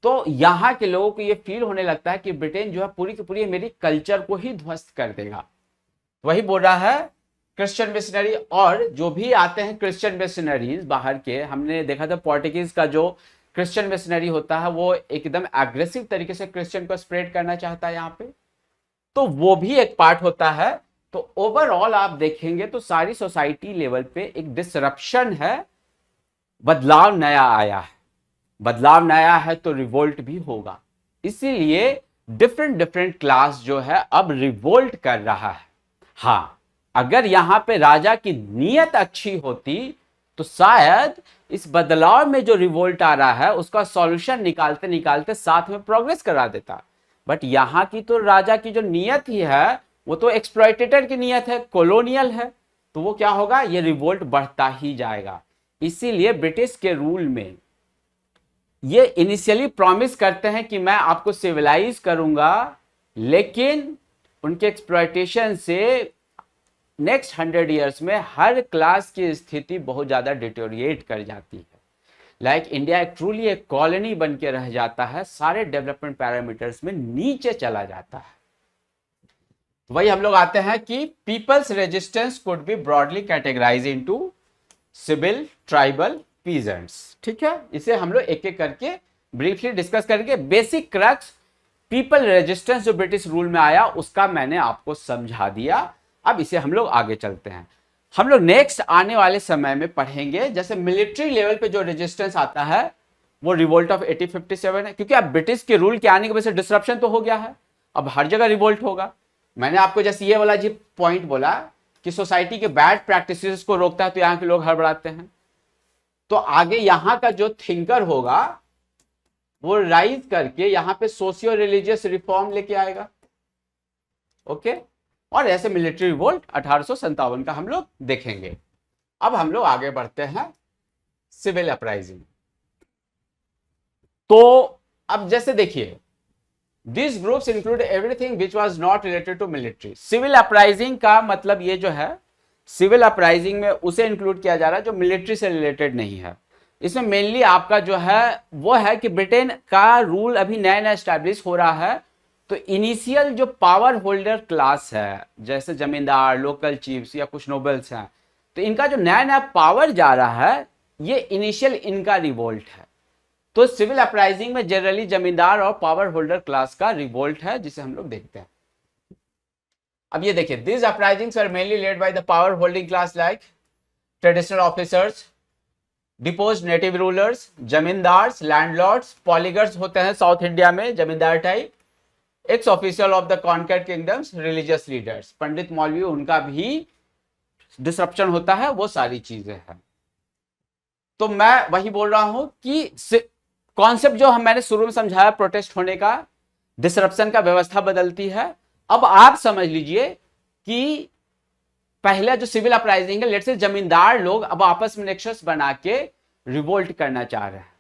तो यहाँ के लोगों को ये फील होने लगता है कि ब्रिटेन जो है पूरी की पूरी मेरी कल्चर को ही ध्वस्त कर देगा। वही बोल रहा है क्रिश्चियन मिशनरी, और जो भी आते हैं क्रिश्चियन मिशनरीज बाहर के, हमने देखा था पोर्टुगीज का जो क्रिश्चियन मिशनरी होता है वो एकदम एग्रेसिव तरीके से क्रिश्चियन को स्प्रेड करना चाहता है यहाँ पे, तो वो भी एक पार्ट होता है। तो ओवरऑल आप देखेंगे तो सारी सोसाइटी लेवल पे एक डिसरप्शन है, बदलाव नया आया है। बदलाव नया है तो रिवोल्ट भी होगा, इसीलिए डिफरेंट डिफरेंट क्लास जो है अब रिवोल्ट कर रहा है। हाँ, अगर यहां पे राजा की नीयत अच्छी होती तो शायद इस बदलाव में जो रिवोल्ट आ रहा है उसका सॉल्यूशन निकालते निकालते साथ में प्रोग्रेस करा देता। बट यहां की तो राजा की जो नीयत ही है वो तो एक्सप्लॉयटेटर की नीयत है, कॉलोनियल है, तो वो क्या होगा, ये रिवोल्ट बढ़ता ही जाएगा। इसीलिए ब्रिटिश के रूल में ये इनिशियली प्रॉमिस करते हैं कि मैं आपको सिविलाइज करूंगा, लेकिन उनके एक्सप्लॉयटेशन से नेक्स्ट 100 ईयर्स में हर क्लास की स्थिति बहुत ज्यादा डिटोरिएट कर जाती है। लाइक इंडिया एक ट्रूली एक कॉलोनी बन के रह जाता है, सारे डेवलपमेंट पैरामीटर्स में नीचे चला जाता है। वही हम लोग आते हैं कि people's resistance could be broadly categorize into civil, tribal, peasants. ठीक है, इसे हम लोग एक एक करके ब्रीफली डिस्कस करके बेसिक क्रक्स पीपल रेजिस्टेंस जो ब्रिटिश रूल में आया उसका मैंने आपको समझा दिया। अब इसे हम लोग आगे चलते हैं। हम लोग नेक्स्ट आने वाले समय में पढ़ेंगे जैसे मिलिट्री लेवल पे जो रेजिस्टेंस आता है वो रिवोल्ट ऑफ 1857 है, क्योंकि अब ब्रिटिश के रूल के आने की वजह से डिसरप्शन तो हो गया है, अब हर जगह रिवोल्ट होगा। मैंने आपको जैसे ये वाला जी पॉइंट बोला कि सोसाइटी के बैड प्रैक्टिसेस को रोकता है तो यहाँ के लोग हड़बड़ाते हैं, तो आगे यहाँ का जो थिंकर होगा वो राइज करके यहाँ पे सोशियो रिलीजियस रिफॉर्म लेके आएगा। ओके, और ऐसे मिलिट्री रिवोल्ट 1857 का हम लोग देखेंगे। अब हम लोग आगे बढ़ते हैं सिविल अपराइजिंग। तो अब जैसे देखिए, These groups include everything which was not related to military. Civil uprising का मतलब ये जो है, सिविल अपराइजिंग में उसे इंक्लूड किया जा रहा है जो मिलिट्री से रिलेटेड नहीं है। इसमें मेनली आपका जो है वो है कि ब्रिटेन का रूल अभी नया नया स्टैब्लिश हो रहा है, तो इनिशियल जो पावर होल्डर क्लास है जैसे जमींदार, लोकल चीफ्स या कुछ नोबल्स हैं, तो इनका जो नया नया पावर जा रहा है ये इनिशियल इनका रिवोल्ट है। तो सिविल अपराइजिंग में जनरली जमींदार और पावर होल्डर क्लास का रिवोल्ट है जिसे हम लोग देखते हैं। अब ये देखिए, this uprisings are mainly led by the power holding class like traditional officers, deposed native rulers, zamindars, landlords, poligars होते हैं साउथ इंडिया में zamindar type, ex official of the conquered kingdoms, religious leaders, pandit maulvi, उनका भी डिसरप्शन होता है, वो सारी चीजें हैं। तो मैं वही बोल रहा हूं कि कॉन्सेप्ट जो मैंने शुरू में समझाया प्रोटेस्ट होने का, डिसरप्शन का, व्यवस्था बदलती है। अब आप समझ लीजिए कि पहले जो सिविल अपराइजिंग है, लेट्स से जमींदार लोग अब आपस में नेक्सस बना के रिवोल्ट करना चाह रहे हैं,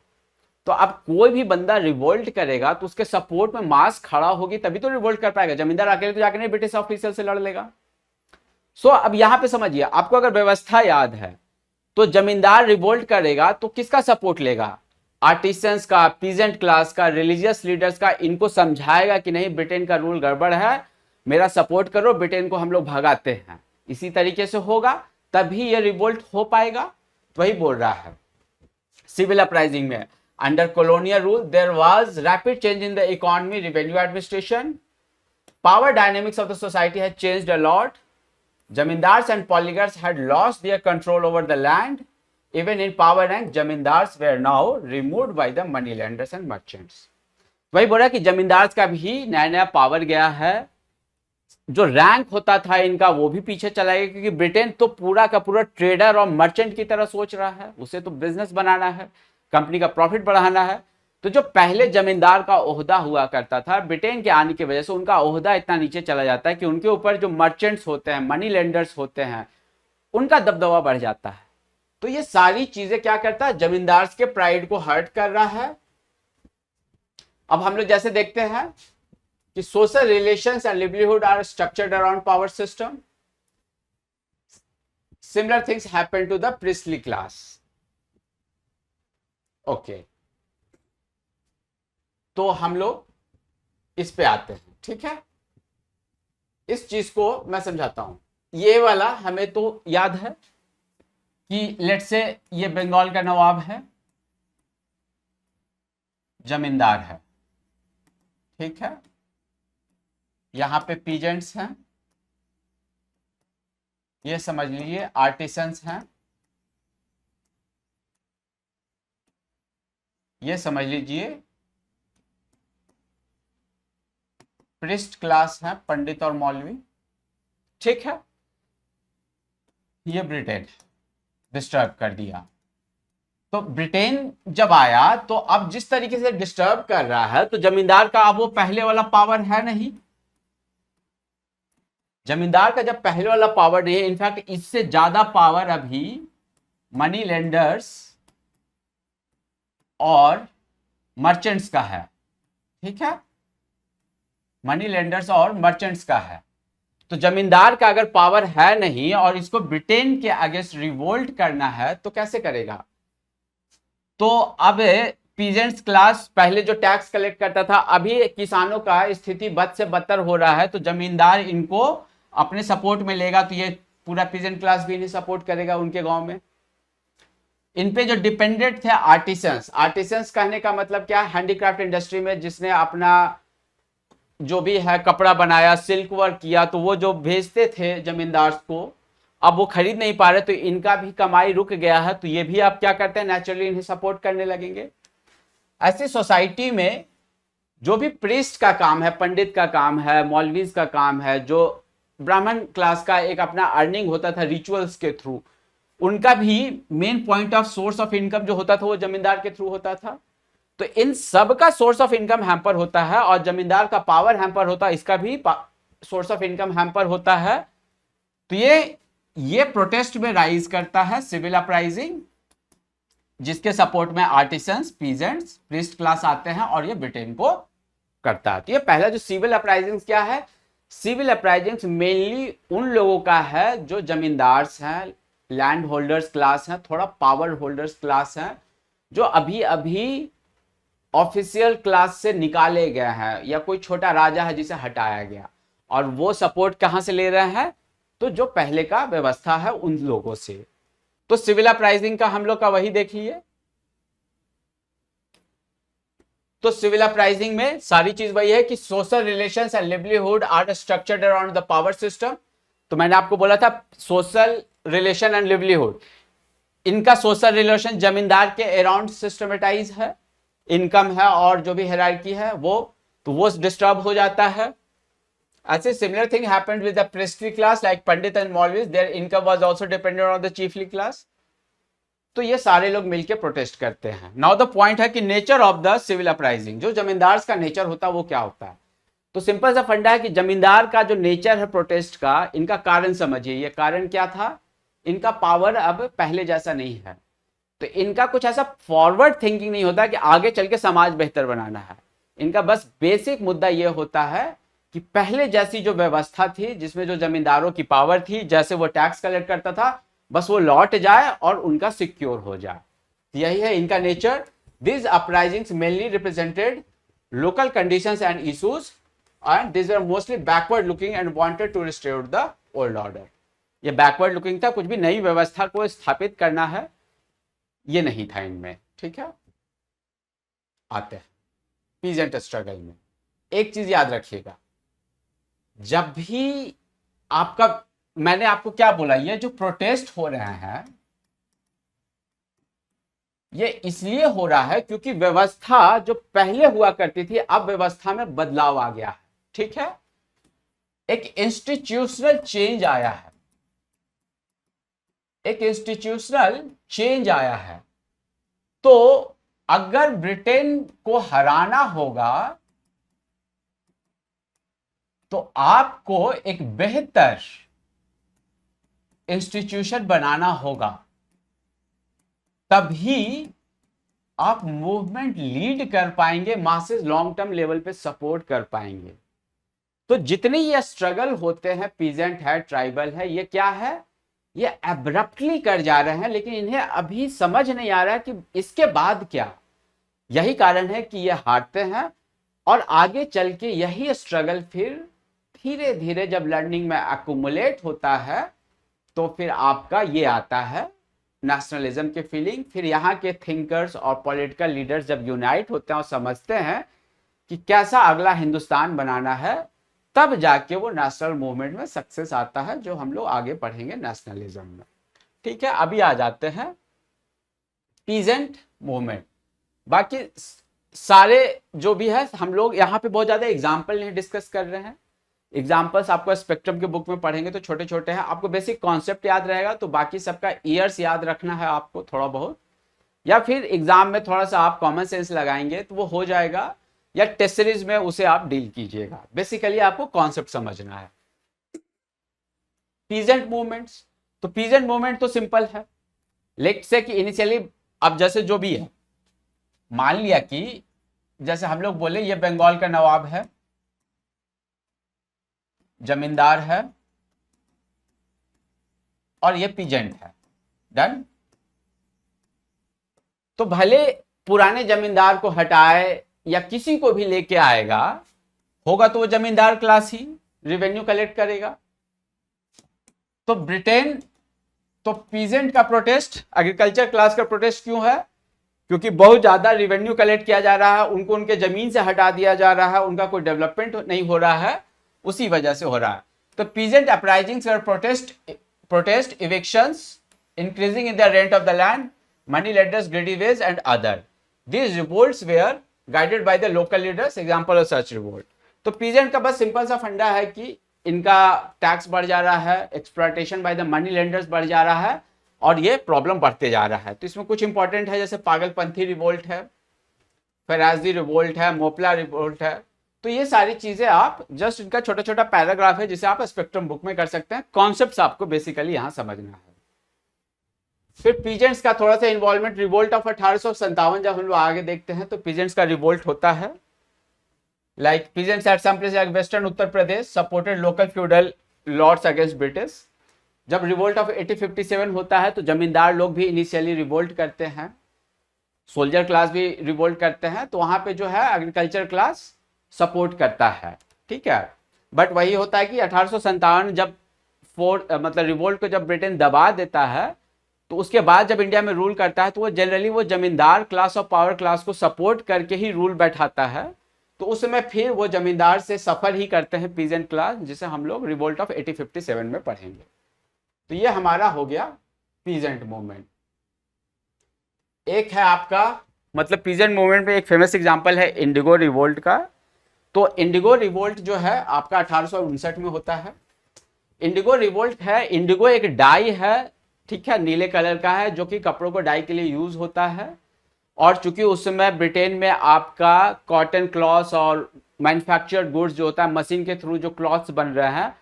तो अब कोई भी बंदा रिवोल्ट करेगा तो उसके सपोर्ट में मास खड़ा होगी तभी तो रिवोल्ट कर पाएगा। जमींदार अकेले तो जाकर नहीं ब्रिटिश ऑफिसर से लड़ लेगा। सो अब यहां पे समझिए, आपको अगर व्यवस्था याद है तो जमींदार रिवोल्ट करेगा तो किसका सपोर्ट लेगा, आर्टिसंस का, पीजेंट क्लास का, रिलीजियस लीडर्स का। इनको समझाएगा कि नहीं ब्रिटेन का रूल गड़बड़ है, मेरा सपोर्ट करो, ब्रिटेन को हम लोग भगाते हैं। इसी तरीके से होगा तभी ये रिवोल्ट हो पाएगा। तो वही बोल रहा है सिविल अपराइजिंग में, under colonial rule there was rapid change in the economy, revenue administration, power dynamics of the society had changed a lot, zamindars and polygars had lost their control over the land, even in power rank zamindars were now removed by the moneylenders and merchants। वही बोल रहा है कि जमींदार का भी नया नया पावर गया है, जो रैंक होता था इनका वो भी पीछे चला गया, क्योंकि ब्रिटेन तो पूरा का पूरा ट्रेडर और मर्चेंट की तरह सोच रहा है, उसे तो बिजनेस बनाना है, कंपनी का प्रॉफिट बढ़ाना है। तो जो पहले जमींदार का ओहदा हुआ करता था, ब्रिटेन के आने की वजह से उनका ओहदा इतना नीचे चला जाता है कि उनके ऊपर जो मर्चेंट्स होते हैं, मनी लेंडर्स होते हैं, उनका दबदबा बढ़ जाता है। तो ये सारी चीजें क्या करता है, जमींदार के प्राइड को हर्ट कर रहा है। अब हम लोग जैसे देखते हैं कि social relations and livelihood are structured around power system. Similar things happen to the priestly class. Okay. तो हम लोग इस पे आते हैं. ठीक है, इस चीज को मैं समझाता हूं. ये वाला हमें तो याद है कि लेट से ये बंगाल का नवाब है, जमींदार है. ठीक है, यहां पे पीजेंट्स हैं, ये समझ लीजिए आर्टिसंस हैं, ये समझ लीजिए प्रिस्ट क्लास है, पंडित और मौलवी. ठीक है, ये ब्रिटेन डिस्टर्ब कर दिया. तो ब्रिटेन जब आया तो अब जिस तरीके से डिस्टर्ब कर रहा है, तो जमींदार का अब वो पहले वाला पावर है नहीं. जमींदार का जब पहले वाला पावर नहीं है, इनफैक्ट इससे ज्यादा पावर अभी मनी लेंडर्स और मर्चेंट्स का है. ठीक है, मनी लेंडर्स और मर्चेंट्स का है. तो जमींदार का अगर पावर है नहीं और इसको ब्रिटेन के अगेंस्ट रिवोल्ट करना है तो कैसे करेगा? तो अब पीजेंट्स क्लास पहले जो टैक्स कलेक्ट करता था, अभी किसानों का स्थिति बद से बदतर हो रहा है, तो जमींदार इनको अपने सपोर्ट में लेगा, तो ये पूरा पीजेंट क्लास भी इन्हें सपोर्ट करेगा उनके गांव में. इन पे जो डिपेंडेंट थे आर्टिसंस, आर्टिसंस कहने का मतलब क्या है? हैंडीक्राफ्ट इंडस्ट्री में जिसने अपना जो भी है कपड़ा बनाया, सिल्क वर्क किया, तो वो जो भेजते थे जमींदार को, अब वो खरीद नहीं पा रहे, तो इनका भी कमाई रुक गया है. तो ये भी आप क्या करते हैं, नेचुरली इन्हें सपोर्ट करने लगेंगे. ऐसी सोसाइटी में जो भी प्रीस्ट का काम है, पंडित का काम है, मौलवीज का काम है, जो ब्राह्मण क्लास का एक अपना अर्निंग होता था रिचुअल्स के थ्रू, उनका भी main point of source of income जो होता था वो जमींदार के थ्रू होता था. तो इन सब का सोर्स ऑफ इनकम हैम्पर होता है और जमींदार का पावर हैम्पर होता है, इसका भी सोर्स ऑफ इनकम हैम्पर होता है. तो ये प्रोटेस्ट में राइज करता है सिविल अपराइजिंग, जिसके सपोर्ट में आर्टिसंस, पीजेंट्स, प्रीस्ट क्लास आते हैं और ये ब्रिटेन को करता है. तो ये पहला जो सिविल अपराइजिंग क्या है, सिविल अपराइजिंग मेनली उन लोगों का है जो जमींदार्स हैं, लैंड होल्डर्स क्लास हैं, थोड़ा पावर होल्डर्स क्लास हैं, जो अभी अभी ऑफिशियल क्लास से निकाले गए हैं, या कोई छोटा राजा है जिसे हटाया गया, और वो सपोर्ट कहां से ले रहे हैं? तो जो पहले का व्यवस्था है उन लोगों से. तो सिविल अपराइजिंग का हम लोग का वही देख लिए. तो सिविल अपराइजिंग में सारी चीज वही है कि social relations and livelihood are structured around the power system. तो मैंने आपको बोला था सोशल रिलेशन एंड लिवलीहुड, इनका सोशल रिलेशन जमींदार के अराउंड सिस्टमेटाइज है, इनकम है और जो भी हायरार्की है वो डिस्टर्ब हो जाता है. ऐसे similar thing happened with the priestly class like pandit and maulvis, their income was also dependent on the chiefly class. तो ये सारे लोग मिलकर प्रोटेस्ट करते हैं. नाउ द पॉइंट है कि nature of the civil uprising, जो जमींदार का नेचर होता है वो क्या होता है? तो सिंपल सा फंडा है कि जमींदार का जो नेचर है प्रोटेस्ट का, इनका कारण समझिए. ये कारण क्या था? इनका पावर अब पहले जैसा नहीं है, तो इनका कुछ ऐसा फॉरवर्ड थिंकिंग नहीं होता कि आगे चल के समाज बेहतर बनाना है. इनका बस बेसिक मुद्दा यह होता है कि पहले जैसी जो व्यवस्था थी, जिसमें जो जमींदारों की पावर थी, जैसे वो टैक्स कलेक्ट करता था, बस वो लौट जाए और उनका सिक्योर हो जाए. यही है इनका nature. This uprisings mainly represented local conditions and issues and this are mostly backward looking and wanted to restore the old order. ये बैकवर्ड लुकिंग था, कुछ भी नई व्यवस्था को स्थापित करना है ये नहीं था इनमें. ठीक है, आते हैं पीजेंट स्ट्रगल में. एक चीज याद रखिएगा, जब भी आपका, मैंने आपको क्या बोला, ये जो प्रोटेस्ट हो रहे हैं ये इसलिए हो रहा है क्योंकि व्यवस्था जो पहले हुआ करती थी, अब व्यवस्था में बदलाव आ गया है. ठीक है, एक इंस्टीट्यूशनल चेंज आया है, एक इंस्टीट्यूशनल चेंज आया है. तो अगर ब्रिटेन को हराना होगा तो आपको एक बेहतर इंस्टीट्यूशन बनाना होगा, तभी आप मूवमेंट लीड कर पाएंगे, मासेस लॉन्ग टर्म लेवल पे सपोर्ट कर पाएंगे. तो जितने ये स्ट्रगल होते हैं, पीजेंट है, ट्राइबल है, ये क्या है, ये एब्रप्टली कर जा रहे हैं, लेकिन इन्हें अभी समझ नहीं आ रहा है कि इसके बाद क्या। यही कारण है कि ये हारते हैं और आगे चल के यही स्ट्रगल फिर धीरे धीरे जब लर्निंग में एक्युमुलेट होता है तो फिर आपका ये आता है नेशनलिज्म की फीलिंग। फिर यहाँ के थिंकर्स और पॉलिटिकल लीडर्स जब यूनाइट होते हैं और समझते हैं कि कैसा अगला हिंदुस्तान बनाना है, तब जाके वो नेशनल मूवमेंट में सक्सेस आता है, जो हम लोग आगे पढ़ेंगे नेशनलिज्म में। ठीक है, अभी आ जाते हैं पीजेंट मूवमेंट। बाकी सारे जो भी है हम लोग यहाँ पे बहुत ज्यादा एग्जाम्पल नहीं डिस्कस कर रहे हैं। एग्जाम्पल्स आपको स्पेक्ट्रम के बुक में पढ़ेंगे तो छोटे छोटे हैं, आपको बेसिक कॉन्सेप्ट याद रहेगा, तो बाकी सबका ईयर्स याद रखना है आपको थोड़ा बहुत, या फिर एग्जाम में थोड़ा सा आप कॉमन सेंस लगाएंगे तो वो हो जाएगा, या टेस्ट सीरीज में उसे आप डील कीजिएगा। बेसिकली आपको कॉन्सेप्ट समझना है। पीजेंट मूवमेंट्स, तो पीजेंट मूवमेंट तो सिंपल है। लेट्स से कि इनिशियली अब जैसे जो भी है, मान लिया कि जैसे हम लोग बोले ये बंगाल का नवाब है, जमींदार है और ये पीजेंट है, डन। तो भले पुराने जमींदार को हटाए या किसी को भी लेके आएगा, होगा तो वो जमींदार क्लास ही रिवेन्यू कलेक्ट करेगा। तो ब्रिटेन, तो पीजेंट का प्रोटेस्ट एग्रीकल्चर क्लास का प्रोटेस्ट क्यों है? क्योंकि बहुत ज्यादा रिवेन्यू कलेक्ट किया जा रहा है, उनको उनके जमीन से हटा दिया जा रहा है, उनका कोई डेवलपमेंट नहीं हो रहा है, उसी वजह से हो रहा है। तो peasant uprisings were protest evictions, increasing in the rent of the land, money lenders, greedy ways and other. These revolts were guided by the local leaders, example of such revolt। तो पीजेंट का बस simple सा फंडा है कि इनका tax बढ़ जा रहा है, exploitation by the money lenders बढ़ जा रहा है और ये प्रॉब्लम बढ़ते जा रहा है। तो इसमें कुछ इंपॉर्टेंट है, जैसे पागलपंथी रिवोल्ट है, फराजी रिवोल्ट है, मोपला रिवोल्ट है। तो ये सारी चीजें आप जस्ट इनका छोटा छोटा पैराग्राफ है जिसे आप स्पेक्ट्रम बुक में कर सकते हैं। कॉन्सेप्ट्स आपको बेसिकली यहाँ समझना है। फिर पीजेंट्स का थोड़ा सा इन्वॉल्वमेंट, रिवोल्ट ऑफ 1857 जब हम लोग आगे देखते हैं तो पीजेंट्स का रिवोल्ट होता है। Like peasants at some place like western Uttar Pradesh supported local feudal lords against British. जब रिवोल्ट ऑफ 1857 होता है तो जमींदार लोग भी इनिशियली रिवोल्ट करते हैं, सोल्जर क्लास भी रिवोल्ट करते हैं, तो वहां पे जो है एग्रीकल्चर क्लास सपोर्ट करता है। ठीक है, बट वही होता है कि 1857 जब मतलब रिवोल्ट को जब ब्रिटेन दबा देता है तो उसके बाद जब इंडिया में रूल करता है तो वो जनरली वो जमींदार क्लास और पावर क्लास को सपोर्ट करके ही रूल बैठाता है। तो उस समय फिर वो जमींदार से सफर ही करते हैं पीजेंट क्लास, जिसे हम लोग रिवोल्ट ऑफ 1857 में पढ़ेंगे। तो ये हमारा हो गया पीजेंट मूवमेंट। एक है आपका मतलब पीजेंट मूवमेंट में एक फेमस एग्जांपल है इंडिगो रिवोल्ट का। तो इंडिगो रिवोल्ट जो है आपका 1859 में होता है। इंडिगो रिवोल्ट है, इंडिगो एक डाई है, ठीक है, नीले कलर का है, जो कि कपड़ों को डाई के लिए यूज होता है। और चूंकि उस समय ब्रिटेन में आपका कॉटन क्लॉथ्स और मैन्युफैक्चर्ड गुड्स जो होता है, मशीन के थ्रू जो क्लॉथ्स बन रहे हैं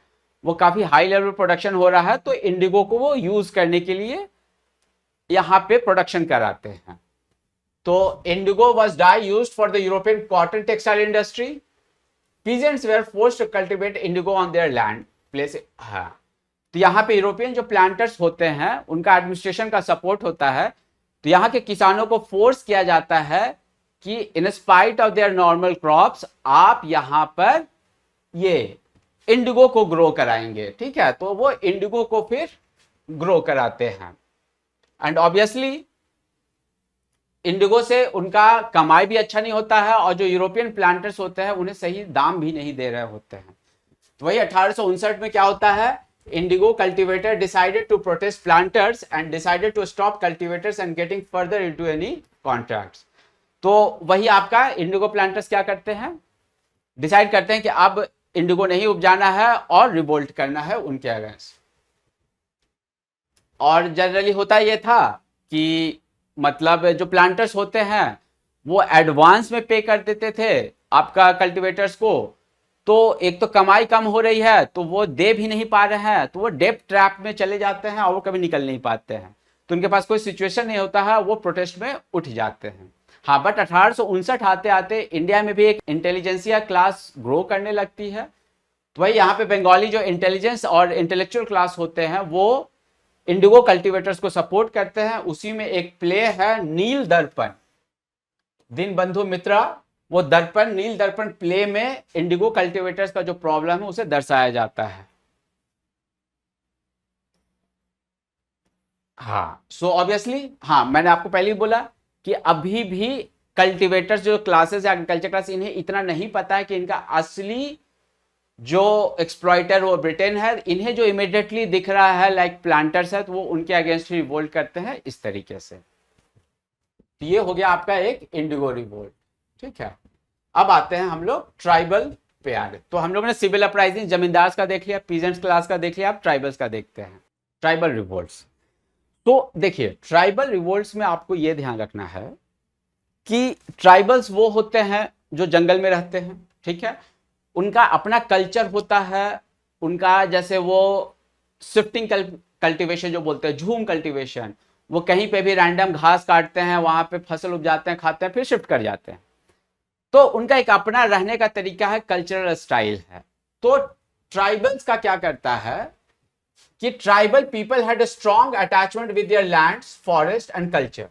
वो काफी हाई लेवल प्रोडक्शन हो रहा है, तो इंडिगो को वो यूज करने के लिए यहाँ पे प्रोडक्शन कराते हैं। तो indigo was dye used for the European cotton textile industry. Peasants were forced to cultivate indigo on their land place. हाँ, तो यहाँ पे यूरोपियन जो प्लांटर्स होते हैं उनका एडमिनिस्ट्रेशन का सपोर्ट होता है, तो यहाँ के किसानों को फोर्स किया जाता है कि in spite of their normal crops आप यहाँ पर ये इंडिगो को ग्रो कराएंगे। ठीक है, तो वो इंडिगो को फिर ग्रो कराते हैं एंड ऑब्वियसली इंडिगो से उनका कमाई भी अच्छा नहीं होता है और जो यूरोपियन प्लांटर्स होते हैं उन्हें सही दाम भी नहीं दे रहे होते हैं। तो वही 1859 में क्या होता है, Indigo cultivator decided to protest planters and decided to stop cultivators and getting further into any contracts। तो वही आपका इंडिगो प्लांटर्स क्या करते हैं, डिसाइड करते हैं कि अब इंडिगो नहीं उपजाना है और रिवोल्ट करना है उनके अगेंस्ट। और जनरली होता ये था कि मतलब जो प्लांटर्स होते हैं वो एडवांस में पे कर देते थे आपका कल्टिवेटर्स को, तो एक तो कमाई कम हो रही है तो वो दे भी नहीं पा रहे हैं, तो वो डेब्ट ट्रैप में चले जाते हैं और वो कभी निकल नहीं पाते हैं, तो उनके पास कोई सिचुएशन नहीं होता है, वो प्रोटेस्ट में उठ जाते हैं। हाँ, बट 1859 आते आते इंडिया में भी एक इंटेलिजेंसिया क्लास ग्रो करने लगती है तो भाई यहाँ पे बंगाली जो इंटेलिजेंस और इंटेलेक्चुअल क्लास होते हैं वो इंडिगो कल्टीवेटर्स को सपोर्ट करते हैं। उसी में एक प्ले है नील दर्पण, दीन बंधु मित्रा, वो दर्पण नील दर्पण प्ले में इंडिगो कल्टीवेटर्स का जो प्रॉब्लम है उसे दर्शाया जाता है। हाँ, सो ऑब्वियसली हाँ, मैंने आपको पहले ही बोला कि अभी भी कल्टीवेटर्स जो क्लासेस है एग्रीकल्चर क्लास, इन्हें इतना नहीं पता है कि इनका असली जो एक्सप्लॉइटर वो ब्रिटेन है। इन्हें जो इमीडिएटली दिख रहा है लाइक प्लांटर्स है, तो वो उनके अगेंस्ट रिवोल्ट करते हैं इस तरीके से। तो ये हो गया आपका एक इंडिगो रिवोल्ट। ठीक है, अब आते हैं हम लोग ट्राइबल पे आ गए। तो हम लोग ने सिविल अपराइजिंग जमींदार का देख लिया, पीजेंट्स क्लास का देख लिया, अब ट्राइबल्स का देखते हैं, ट्राइबल रिवोल्ट्स। तो देखिए ट्राइबल रिवोल्ट्स में आपको यह ध्यान रखना है कि ट्राइबल्स वो होते हैं जो जंगल में रहते हैं। ठीक है, उनका अपना कल्चर होता है, उनका जैसे वो शिफ्टिंग कल्टीवेशन जो बोलते हैं, झूम कल्टीवेशन, वो कहीं पे भी रैंडम घास काटते हैं, वहां पे फसल उपजाते हैं, खाते हैं, फिर शिफ्ट कर जाते हैं। तो उनका एक अपना रहने का तरीका है, कल्चरल स्टाइल है। तो ट्राइबल्स का क्या करता है कि tribal people had a strong attachment with their lands, forest and culture.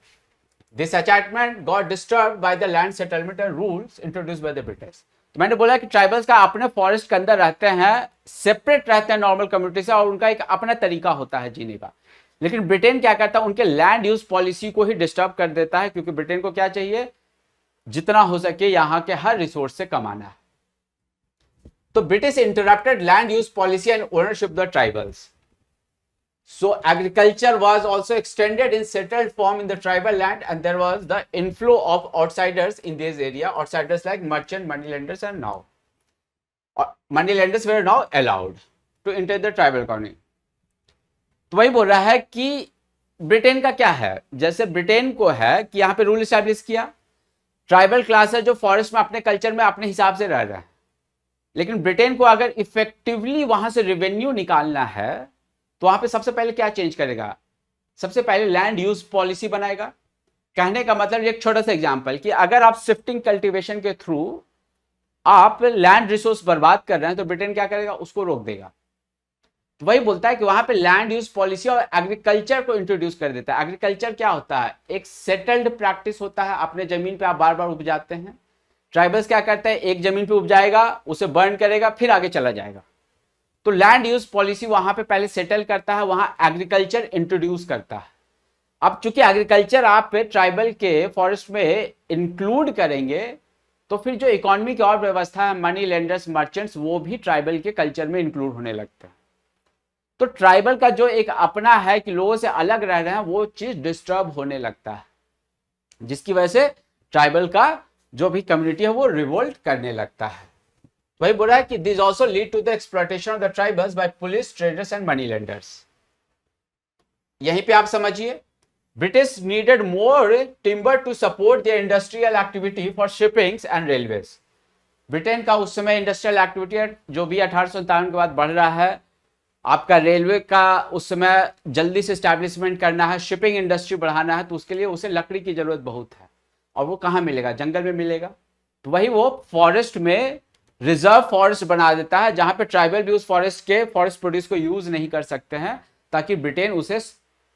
This attachment got disturbed by the land settlement and rules introduced by the British. तो मैंने बोला कि ट्राइबल्स का अपने फॉरेस्ट के अंदर रहते हैं, सेपरेट रहते हैं नॉर्मल कम्युनिटी से, और उनका एक अपना तरीका होता है जीने का। लेकिन ब्रिटेन क्या करता है, उनके लैंड यूज पॉलिसी को ही डिस्टर्ब कर देता है, क्योंकि ब्रिटेन को क्या चाहिए, जितना हो सके यहां के हर रिसोर्स से कमाना है। तो British interrupted land use policy and ownership the tribals. So agriculture was also extended in settled form in the tribal land, and there was the inflow of outsiders in this area. Outsiders like merchant, moneylenders, and now moneylenders were now allowed to enter the tribal colony. तो वही बोल रहा है कि Britain का क्या है, जैसे ब्रिटेन को है कि यहाँ पे रूल एस्टैब्लिश किया, ट्राइबल क्लास है जो फॉरेस्ट में अपने कल्चर में अपने हिसाब से रह रहा है। लेकिन ब्रिटेन को अगर इफेक्टिवली वहां से रेवेन्यू निकालना है तो वहां पे सबसे पहले क्या चेंज करेगा, सबसे पहले लैंड यूज पॉलिसी बनाएगा। कहने का मतलब एक छोटा सा एग्जांपल कि अगर आप शिफ्टिंग कल्टीवेशन के थ्रू आप लैंड रिसोर्स बर्बाद कर रहे हैं तो ब्रिटेन क्या करेगा, उसको रोक देगा। तो वही बोलता है कि वहां पे लैंड यूज पॉलिसी और एग्रीकल्चर को इंट्रोड्यूस कर देता है। एग्रीकल्चर क्या होता है, एक सेटल्ड प्रैक्टिस होता है, अपने जमीन पे आप बार बार उपजाते हैं। ट्राइबल्स क्या करते हैं, एक जमीन पे उपजाएगा, उसे बर्न करेगा, फिर आगे चला जाएगा। तो लैंड यूज पॉलिसी वहां पे पहले सेटल करता है, वहां एग्रीकल्चर इंट्रोड्यूस करता है। अब चूंकि एग्रीकल्चर आप ट्राइबल के फॉरेस्ट में इंक्लूड करेंगे तो फिर जो इकोनॉमी की और व्यवस्था है, मनी लेंडर्स, मर्चेंट्स, वो भी ट्राइबल के कल्चर में इंक्लूड होने लगते हैं। तो ट्राइबल का जो एक अपना है कि लोगों से अलग रह रहे हैं, वो चीज डिस्टर्ब होने लगता है, जिसकी वजह से ट्राइबल का जो भी कम्युनिटी है वो रिवोल्ट करने लगता है। वही बोल रहा है कि this also lead to the exploitation of the tribals by police, traders and money lenders. यहीं पे आप समझिए, British needed more timber to support their industrial activity for shippings and railways. Britain का उस समय इंडस्ट्रियल एक्टिविटी जो भी 1857 के बाद बढ़ रहा है, आपका रेलवे का उस समय जल्दी से स्टैब्लिशमेंट करना है, शिपिंग इंडस्ट्री बढ़ाना है, तो उसके लिए उसे लकड़ी की जरूरत बहुत है, और वो कहाँ मिलेगा, जंगल में मिलेगा। तो वही वो फॉरेस्ट में रिजर्व फॉरेस्ट बना देता है, जहां पे ट्राइबल भी उस फॉरेस्ट के फॉरेस्ट प्रोड्यूस को यूज नहीं कर सकते हैं, ताकि ब्रिटेन उसे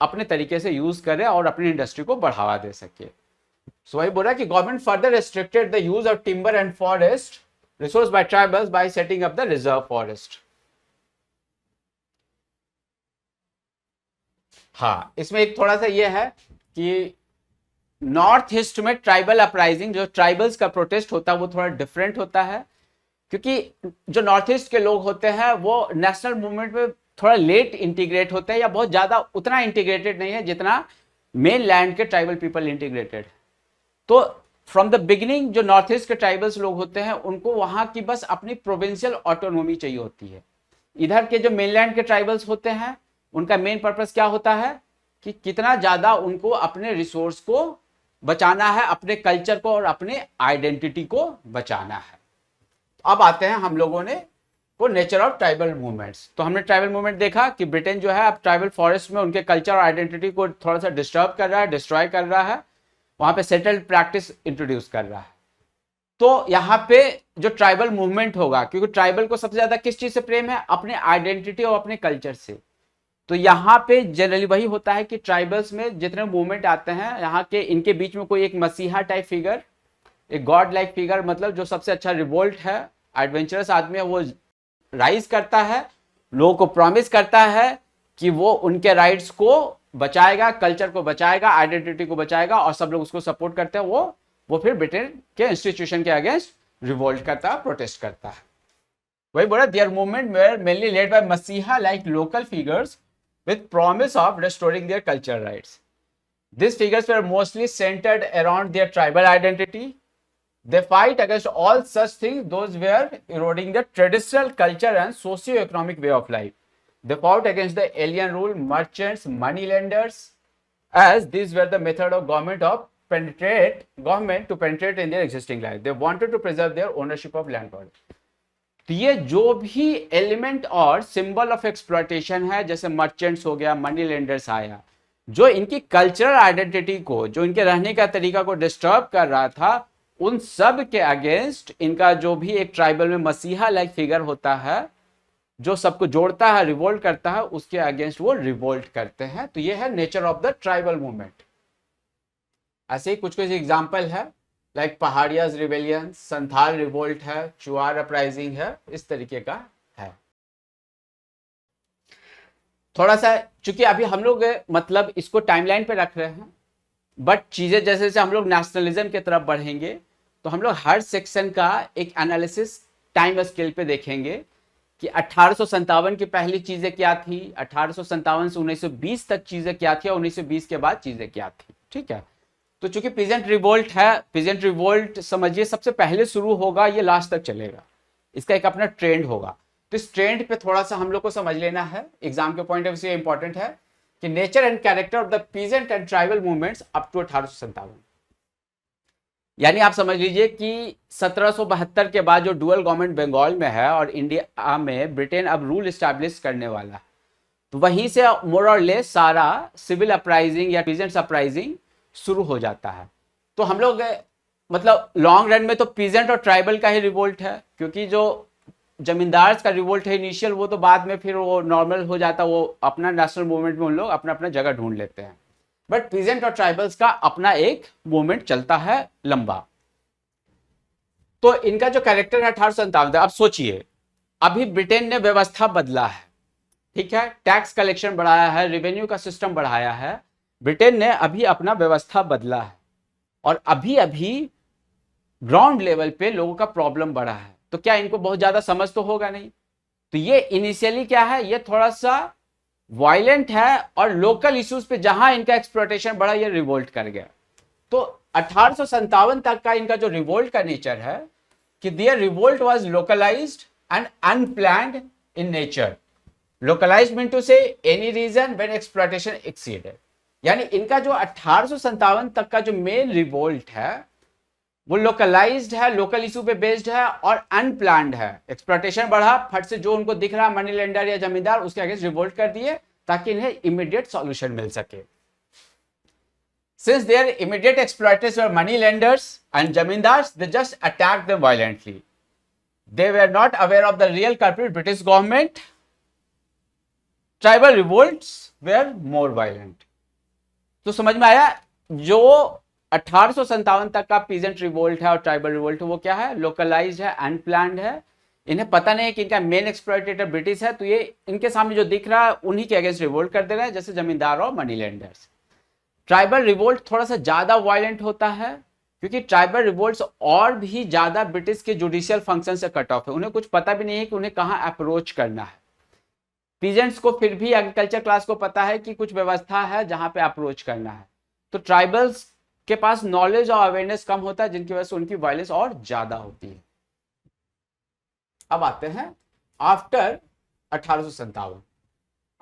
अपने तरीके से यूज करे और अपनी इंडस्ट्री को बढ़ावा दे सके। सो वही बोल रहा है कि government further restricted the use of timber and forest resource bye tribals bye setting up the reserve forest. हाँ, इसमें एक थोड़ा सा ये है कि नॉर्थ ईस्ट में ट्राइबल अपराइजिंग, जो ट्राइबल्स का प्रोटेस्ट होता है, वो थोड़ा डिफरेंट होता है, क्योंकि जो नॉर्थ ईस्ट के लोग होते हैं वो नेशनल मूवमेंट में थोड़ा लेट इंटीग्रेट होते हैं, या बहुत ज्यादा उतना इंटीग्रेटेड नहीं है जितना मेन लैंड के ट्राइबल पीपल इंटीग्रेटेड। तो फ्रॉम द बिगिनिंग जो नॉर्थ ईस्ट के ट्राइबल्स लोग होते हैं, उनको वहां की बस अपनी प्रोविंशियल ऑटोनोमी चाहिए होती है। इधर के जो मेनलैंड के ट्राइबल्स होते हैं, उनका मेन पर्पस क्या होता है कि कितना ज्यादा उनको अपने रिसोर्स को बचाना है, अपने कल्चर को और अपने आइडेंटिटी को बचाना है। अब आते हैं हम लोगों ने को नेचर ऑफ ट्राइबल मूवमेंट्स। तो हमने ट्राइबल मूवमेंट देखा कि ब्रिटेन जो है अब ट्राइबल फॉरेस्ट में उनके कल्चर और आइडेंटिटी को थोड़ा सा डिस्टर्ब कर रहा है, डिस्ट्रॉय कर रहा है, वहां पे सेटल्ड प्रैक्टिस इंट्रोड्यूस कर रहा है। तो यहाँ पे जो ट्राइबल मूवमेंट होगा, क्योंकि ट्राइबल को सबसे ज्यादा किस चीज से प्रेम है, अपने आइडेंटिटी और अपने कल्चर से। तो यहाँ पे जनरली वही होता है कि ट्राइबल्स में जितने मूवमेंट आते हैं, यहाँ के इनके बीच में कोई एक मसीहा टाइप फिगर, एक गॉड लाइक फिगर, मतलब जो सबसे अच्छा रिवोल्ट है, एडवेंचरस आदमी है, वो राइज करता है, लोगों को प्रॉमिस करता है कि वो उनके राइट्स को बचाएगा, कल्चर को बचाएगा, आइडेंटिटी को बचाएगा, और सब लोग उसको सपोर्ट करते हैं। वो फिर ब्रिटेन के इंस्टीट्यूशन के अगेंस्ट रिवोल्ट करता है, प्रोटेस्ट करता है। वही बोला, their movement were mainly led by मसीहा like local figures with promise of restoring their cultural rights. These figures were mostly centered around their tribal identity. They fight against all such things, those were eroding the traditional culture and socio-economic way of life. They fought against the alien rule, merchants, money lenders, as these were the method of government to penetrate in their existing life. They wanted to preserve their ownership of land borders. तो ये जो भी element और symbol of exploitation है, जैसे merchants हो गया, money lenders आया, जो इनकी कल्चरल आइडेंटिटी को, जो इनके रहने का तरीका को डिस्टर्ब कर रहा था, उन सब के अगेंस्ट इनका जो भी एक ट्राइबल में मसीहा लाइक फिगर होता है, जो सबको जोड़ता है, रिवोल्ट करता है, उसके अगेंस्ट वो रिवोल्ट करते हैं। तो ये है nature of the tribal movement. ऐसे ही कुछ कुछ एग्जाम्पल है, लाइक पहाड़ियाज रिवेलियन, संथाल रिवोल्ट है, चुआर अपराइजिंग है, इस तरीके का है। थोड़ा सा चूंकि अभी हम लोग मतलब इसको टाइमलाइन पे रख रहे हैं, बट चीजें जैसे जैसे हम लोग नेशनलिज्म की तरफ बढ़ेंगे, तो हम लोग हर सेक्शन का एक एनालिसिस टाइम स्केल पे देखेंगे कि 1857 की पहली चीजें क्या थी, 1857 से 1920 तक चीजें क्या थी, और 1920 के बाद चीजें क्या थी। ठीक है, तो चूंकि पीजेंट रिवोल्ट है, पीजेंट रिवोल्ट समझिए सबसे पहले शुरू होगा, ये लास्ट तक चलेगा, इसका एक अपना ट्रेंड होगा। तो इस ट्रेंड पे थोड़ा सा हम लोग को समझ लेना है, एग्जाम के पॉइंट ऑफ व्यू से इंपॉर्टेंट है कि nature and character of the peasant and tribal movements up to 1857। यानी आप समझ लीजिए कि 1772 के बाद जो डुअल गवर्नमेंट बंगाल में है और इंडिया में ब्रिटेन अब रूल स्टैब्लिश करने वाला है, तो वहीं से मोर और लेस सारा सिविल अपराइजिंग या पीजेंट्स अपराइजिंग शुरू हो जाता है। तो हम लोग मतलब लॉन्ग रन में तो पीजेंट और ट्राइबल का ही रिवोल्ट है, क्योंकि जो जमींदार का रिवोल्ट है इनिशियल, वो तो बाद में फिर वो नॉर्मल हो जाता, वो अपना नेशनल मूवमेंट में उन लोग अपना अपना जगह ढूंढ लेते हैं। बट पीजेंट और ट्राइबल्स का अपना एक मूवमेंट चलता है लंबा। तो इनका जो कैरेक्टर है 1857, अब सोचिए अभी ब्रिटेन ने व्यवस्था बदला है, ठीक है, टैक्स कलेक्शन बढ़ाया है, रेवेन्यू का सिस्टम बढ़ाया है, ब्रिटेन ने अभी अपना व्यवस्था बदला है, और अभी अभी ग्राउंड लेवल पे लोगों का प्रॉब्लम बढ़ा है। तो क्या इनको बहुत ज्यादा समझ तो होगा नहीं। तो ये इनिशियली क्या है, ये थोड़ा सा वायलेंट है, और लोकल इश्यूज पे जहां इनका एक्सप्लॉयटेशन बढ़ा, ये रिवोल्ट कर गया। तो 1857 तक का इनका जो रिवोल्ट का नेचर है कि their revolt was localised and unplanned in nature. Localised mean to say any region when exploitation exceeded. यानी इनका जो 1857 तक का जो मेन रिवोल्ट है वो लोकलाइज्ड है, लोकल इशू पे बेस्ड है और अनप्लान्ड है। एक्सप्लॉयटेशन बढ़ा, फट से जो उनको दिख रहा मनी लेंडर या जमींदार, उसके अगेंस्ट रिवोल्ट कर दिए ताकि इन्हें इमीडिएट सॉल्यूशन मिल सके। Since their immediate exploiters were money lenders and zamindars, they just attacked them violently. They were not aware of the real culprit, British government. Tribal revolts were more violent. तो समझ में आया, जो 1857 तक का peasant revolt है और tribal revolt है वो क्या है, लोकलाइज्ड है, अनप्लान्ड है, इन्हें पता नहीं है कि इनका मेन एक्सप्लॉयटेटर ब्रिटिश है, तो ये इनके सामने जो दिख रहा है उन्हीं के अगेंस्ट रिवोल्ट कर दे रहे हैं, जैसे जमींदार और मनी लेंडर्स। ट्राइबल रिवोल्ट थोड़ा सा ज्यादा वायलेंट होता है, क्योंकि ट्राइबल रिवोल्ट्स और भी ज्यादा ब्रिटिश के जुडिशियल फंक्शन से कट ऑफ है, उन्हें कुछ पता भी नहीं है कि उन्हें कहां अप्रोच करना है। पीजेंट्स को फिर भी, एग्रीकल्चर क्लास को पता है कि कुछ व्यवस्था है जहां पे अप्रोच करना है। तो ट्राइबल्स के पास नॉलेज और अवेयरनेस कम होता है, जिनकी वजह से उनकी वायलेंस और ज्यादा होती है। अब आते हैं आफ्टर 1857।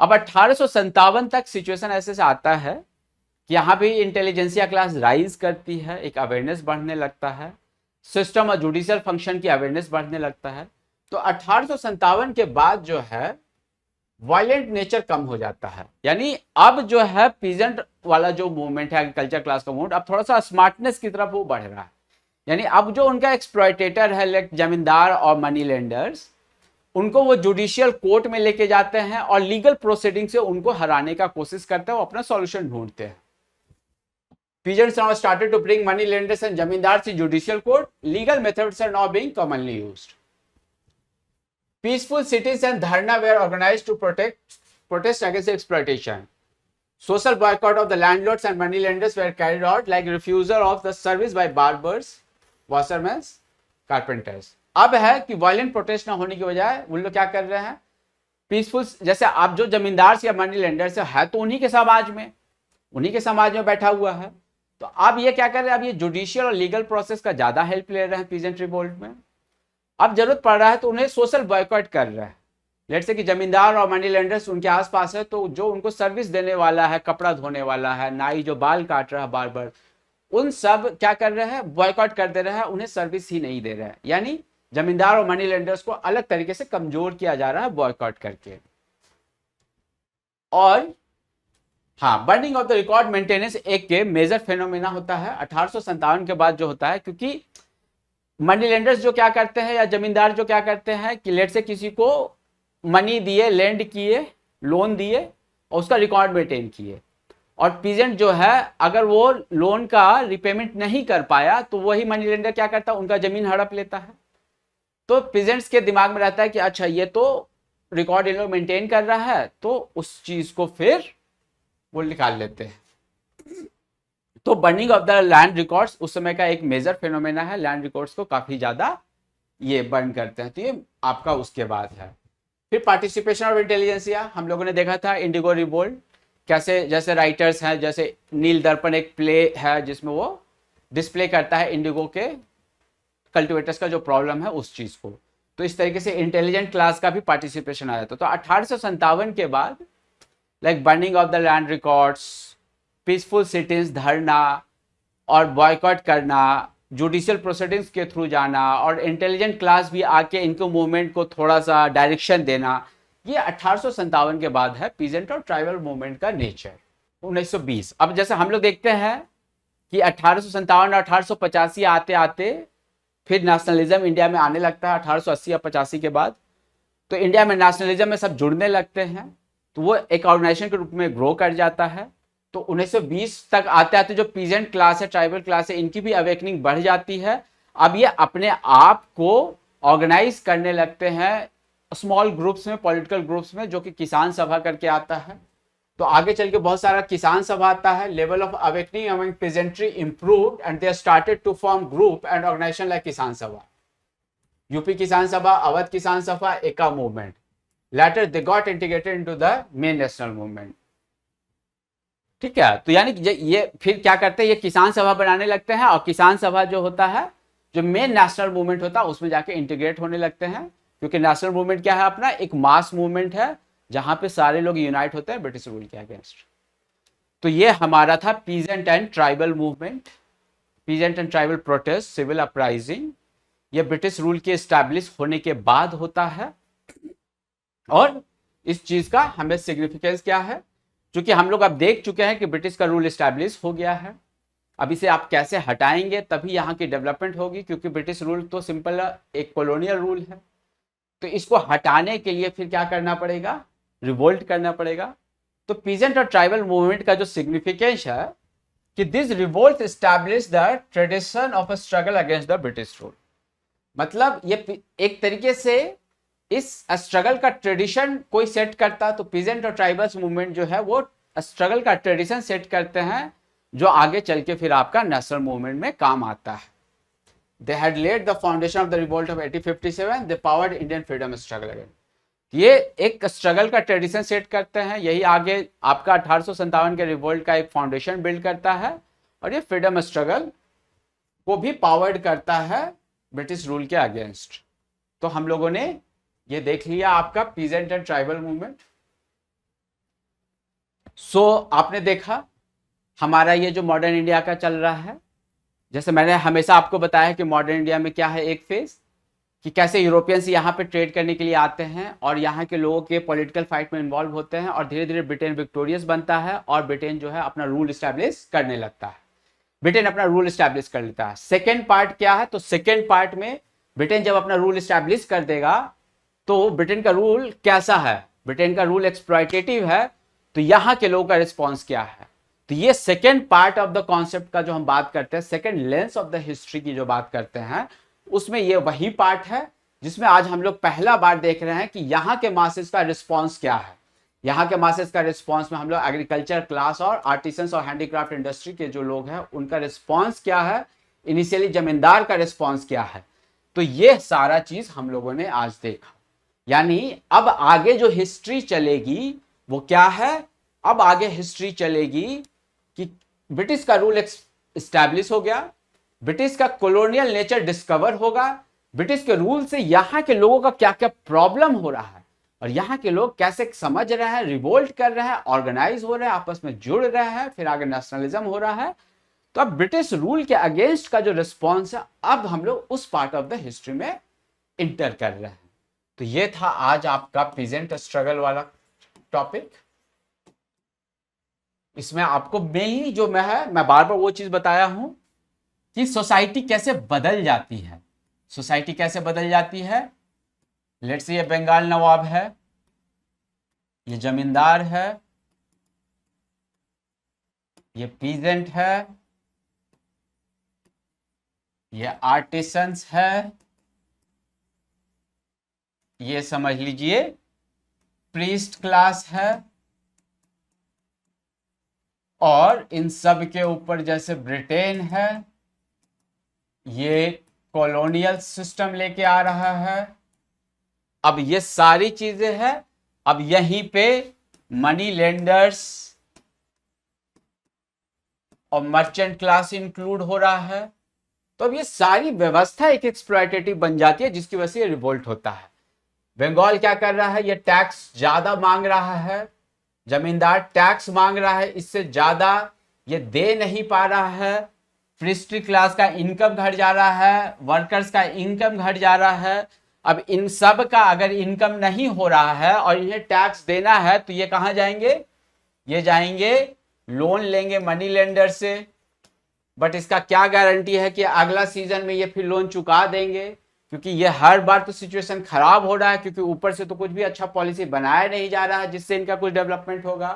अब 1857 तक सिचुएशन ऐसे से आता है कि यहाँ भी इंटेलिजेंसिया क्लास राइज करती है, एक अवेयरनेस बढ़ने लगता है, सिस्टम और जुडिशियल फंक्शन की अवेयरनेस बढ़ने लगता है। तो 1857 के बाद जो है वायलेंट नेचर कम हो जाता है, यानी अब जो है पीजेंट वाला जो मूवमेंट है, एग्रीकल्चर क्लास का मूवमेंट, अब थोड़ा सा स्मार्टनेस की तरफ वो बढ़ रहा है। यानी अब जो उनका एक्सप्लॉयटेटर है, लाइक जमींदार और मनी लेंडर्स, उनको वो जुडिशियल कोर्ट में लेके जाते हैं और लीगल प्रोसीडिंग से उनको हराने का कोशिश करते हैं, वो अपना सॉल्यूशन ढूंढते हैं। Peasants now started to bring money lenders and zamindars in judicial court. Legal methods are now being commonly used. Peaceful sit-ins and dharna were organized to protest against exploitation. Social boycott of the landlords and money lenders were carried out, like refusal of the service by barbers, washermen, carpenters. अब है कि violent protest ना होने की बजाय वो लोग क्या कर रहे हैं, पीसफुल, जैसे आप जो जमींदार या मनी लेंडर है तो उन्हीं के समाज में बैठा हुआ है, तो अब ये क्या कर रहे हैं, अब ये जुडिशियल और लीगल प्रोसेस का ज्यादा हेल्प ले रहे हैं पीजेंट रिवोल्ट में। अब जरूरत पड़ रहा है तो उन्हें सोशल बॉयकॉट कर रहा है। लेट्स से कि जमींदार और मनी लेंडर्स उनके आसपास है, तो जो उनको सर्विस देने वाला है, कपड़ा धोने वाला है, नाई जो बाल काट रहा है बार्बर, उन सब क्या कर रहे हैं, बॉयकॉट कर दे रहे हैं, उन्हें सर्विस ही नहीं दे रहे हैं। यानी जमींदार और मनी लेंडर्स को अलग तरीके से कमजोर किया जा रहा है बॉयकॉट करके। और हाँ, burning of the record maintenance एक मेजर फेनोमेना होता है 1857 के बाद जो होता है, क्योंकि मनी लेंडर्स जो क्या करते हैं या जमींदार जो क्या करते हैं कि लेट से किसी को मनी दिए, लेंड किए, लोन दिए और उसका रिकॉर्ड मेंटेन किए, और पीजेंट जो है अगर वो लोन का रिपेमेंट नहीं कर पाया तो वही मनी लेंडर क्या करता है, उनका जमीन हड़प लेता है। तो पीजेंट्स के दिमाग में रहता है कि अच्छा ये तो रिकॉर्ड इन लोग मेंटेन कर रहा है, तो उस चीज को फिर वो निकाल लेते हैं। तो burning of the land records उस समय का एक मेजर फिनोमेना है, लैंड रिकॉर्ड्स को काफी ज्यादा ये बर्न करते हैं। तो ये आपका उसके बाद है। फिर पार्टिसिपेशन ऑफ इंटेलिजेंसिया, हम लोगों ने देखा था इंडिगो रिवोल्ट कैसे, जैसे राइटर्स हैं, जैसे नील दर्पण एक प्ले है जिसमें वो डिस्प्ले करता है इंडिगो के कल्टिवेटर्स का जो प्रॉब्लम है उस चीज को। तो इस तरीके से इंटेलिजेंट क्लास का भी पार्टिसिपेशन आया था। तो 1857 के बाद like burning of the land records, peaceful sittings, धरना और बॉयकॉट करना, जुडिशियल प्रोसीडिंग्स के थ्रू जाना और इंटेलिजेंट क्लास भी आके इनको मूवमेंट को थोड़ा सा डायरेक्शन देना, ये 1857 के बाद है पीजेंट और ट्राइबल मूवमेंट का नेचर। 1920, अब जैसे हम लोग देखते हैं कि 1857 और 1885 आते आते फिर नेशनलिज्म इंडिया में आने लगता है 1880 या 85 के बाद। तो इंडिया में नेशनलिज्म में सब जुड़ने लगते हैं, तो वो एक ऑर्गेनाइजेशन के रूप में ग्रो कर जाता है। तो 1920 तक आते आते जो पीजेंट क्लास है, ट्राइबल क्लास है, इनकी भी अवेकनिंग बढ़ जाती है। अब ये अपने आप को ऑर्गेनाइज करने लगते हैं स्मॉल ग्रुप्स में, पॉलिटिकल ग्रुप्स में, जो कि किसान सभा करके आता है। तो आगे चल के बहुत सारा किसान सभा आता है। Level of awakening among peasantry improved and they started to form group and organisation like Kisan Sabha, UP Kisan Sabha, Awadh Kisan Sabha, Eka movement. Later they got integrated into the main national movement। ठीक है, तो यानी ये फिर क्या करते हैं, ये किसान सभा बनाने लगते हैं और किसान सभा जो होता है, जो मेन नेशनल मूवमेंट होता है, उसमें जाके इंटीग्रेट होने लगते हैं। क्योंकि नेशनल मूवमेंट क्या है, अपना एक मास मूवमेंट है जहां पे सारे लोग यूनाइट होते हैं ब्रिटिश रूल के अगेंस्ट। तो ये हमारा था peasant and tribal movement, peasant and tribal protest, civil uprising. ये ब्रिटिश रूल के एस्टैब्लिश होने के बाद होता है। और इस चीज का हमें सिग्निफिकेंस क्या है, क्योंकि हम लोग अब देख चुके हैं कि ब्रिटिश का रूल एस्टैब्लिश हो गया है। अब इसे आप कैसे हटाएंगे तभी यहाँ की डेवलपमेंट होगी, क्योंकि ब्रिटिश रूल तो सिंपल एक कॉलोनियल रूल है। तो इसको हटाने के लिए फिर क्या करना पड़ेगा, रिवोल्ट करना पड़ेगा। तो पीजेंट और ट्राइबल मूवमेंट का जो सिग्निफिकेंस है कि this revolt establish the tradition of a struggle against the British rule. मतलब ये एक तरीके से इस स्ट्रगल का ट्रेडिशन कोई सेट करता, तो पीजेंट और ट्राइबल्स मूवमेंट जो है वो स्ट्रगल का ट्रेडिशन सेट करते हैं, जो आगे चल के फिर आपका नेशनल मूवमेंट में काम आता है। They had laid the foundation of the revolt of 1857, they powered Indian freedom struggle again. ये एक स्ट्रगल का ट्रेडिशन सेट करते हैं, यही आगे आपका 1857 के रिवोल्ट का एक फाउंडेशन बिल्ड करता है, और ये फ्रीडम स्ट्रगल को भी पावर्ड करता है ब्रिटिश रूल के अगेंस्ट। तो हम लोगों ने ये देख लिया आपका पीजेंट एंड ट्राइबल मूवमेंट। सो आपने देखा हमारा ये जो मॉडर्न इंडिया का चल रहा है, जैसे मैंने हमेशा आपको बताया कि मॉडर्न इंडिया में क्या है, एक फेज कि कैसे यूरोपियंस यहाँ पे ट्रेड करने के लिए आते हैं और यहाँ के लोगों के पॉलिटिकल फाइट में इन्वॉल्व होते हैं, और धीरे धीरे ब्रिटेन विक्टोरियस बनता है और ब्रिटेन जो है अपना रूल इस्टेब्लिश करने लगता है। ब्रिटेन अपना रूल स्टैब्लिश कर लेता है। सेकेंड पार्ट क्या है, तो सेकेंड पार्ट में ब्रिटेन जब अपना रूल स्टैब्लिश कर देगा तो ब्रिटेन का रूल कैसा है, ब्रिटेन का रूल एक्सप्लॉयटेटिव है, तो यहां के लोगों का रिस्पॉन्स क्या है। तो ये second part of the concept का जो हम बात करते हैं, second lens of the history की जो बात करते हैं, उसमें ये वही पार्ट है जिसमें आज हम लोग पहला बार देख रहे हैं कि यहाँ के मासेस का रिस्पॉन्स क्या है। यहाँ के मासेस का रिस्पॉन्स में हम लोग एग्रीकल्चर क्लास और आर्टिसंस और हैंडीक्राफ्ट इंडस्ट्री के जो लोग हैं उनका रिस्पॉन्स क्या है, इनिशियली जमींदार का रिस्पॉन्स क्या है। तो ये सारा चीज हम लोगों ने आज देखा। यानी अब आगे जो हिस्ट्री चलेगी वो क्या है, अब आगे हिस्ट्री चलेगी कि ब्रिटिश का रूल एस्टैब्लिश हो गया, ब्रिटिश का कॉलोनियल नेचर डिस्कवर होगा, ब्रिटिश के रूल से यहाँ के लोगों का क्या क्या प्रॉब्लम हो रहा है और यहाँ के लोग कैसे समझ रहे हैं, रिवोल्ट कर रहे हैं, ऑर्गेनाइज हो रहे हैं, आपस में जुड़ रहे हैं, फिर आगे नेशनलिज्म हो रहा है। तो अब ब्रिटिश रूल के अगेंस्ट का जो रिस्पॉन्स है, अब हम लोग उस पार्ट ऑफ द हिस्ट्री में इंटर कर रहे हैं। तो ये था आज आपका पीजेंट स्ट्रगल वाला टॉपिक। इसमें आपको मेनली जो मैं बार बार वो चीज बताया हूं कि सोसाइटी कैसे बदल जाती है, सोसाइटी कैसे बदल जाती है। लेट्स से ये बंगाल नवाब है, ये जमींदार है, ये पीजेंट है, ये आर्टिसंस है, ये समझ लीजिए प्रीस्ट क्लास है, और इन सब के ऊपर जैसे ब्रिटेन है, ये कॉलोनियल सिस्टम लेके आ रहा है। अब ये सारी चीजें हैं, अब यहीं पे मनी लेंडर्स और मर्चेंट क्लास इंक्लूड हो रहा है। तो अब ये सारी व्यवस्था एक एक्सप्लॉयटेटिव बन जाती है जिसकी वजह से ये रिवोल्ट होता है। बंगाल क्या कर रहा है, ये टैक्स ज्यादा मांग रहा है, जमींदार टैक्स मांग रहा है, इससे ज्यादा ये दे नहीं पा रहा है, प्रीस्ट्री क्लास का इनकम घट जा रहा है, वर्कर्स का इनकम घट जा रहा है। अब इन सब का अगर इनकम नहीं हो रहा है और इन्हें टैक्स देना है तो ये कहां जाएंगे, ये जाएंगे लोन लेंगे मनी लेंडर से। बट इसका क्या गारंटी है कि अगला सीजन में ये फिर लोन चुका देंगे, क्योंकि ये हर बार तो सिचुएशन खराब हो रहा है, क्योंकि ऊपर से तो कुछ भी अच्छा पॉलिसी बनाया नहीं जा रहा है जिससे इनका कुछ डेवलपमेंट होगा।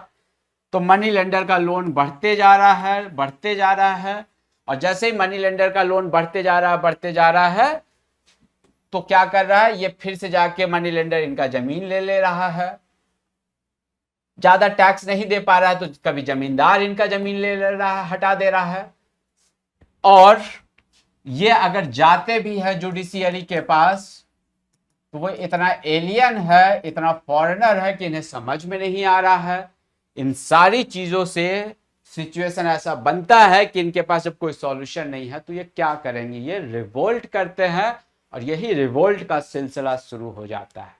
तो मनी लेंडर का लोन बढ़ते जा रहा है, बढ़ते जा रहा है, और जैसे ही मनी लेंडर का लोन बढ़ते जा रहा है, बढ़ते जा रहा है, तो क्या कर रहा है, ये फिर से जाके मनी लेंडर इनका जमीन ले रहा है। ज्यादा टैक्स नहीं दे पा रहा है तो कभी जमींदार इनका जमीन ले रहा है, हटा दे रहा है। और ये अगर जाते भी है जुडिशियरी के पास तो वो इतना एलियन है, इतना फॉरेनर है कि इन्हें समझ में नहीं आ रहा है। इन सारी चीजों से सिचुएशन ऐसा बनता है कि इनके पास जब कोई सॉल्यूशन नहीं है तो ये क्या करेंगे, ये रिवोल्ट करते हैं, और यही रिवोल्ट का सिलसिला शुरू हो जाता है।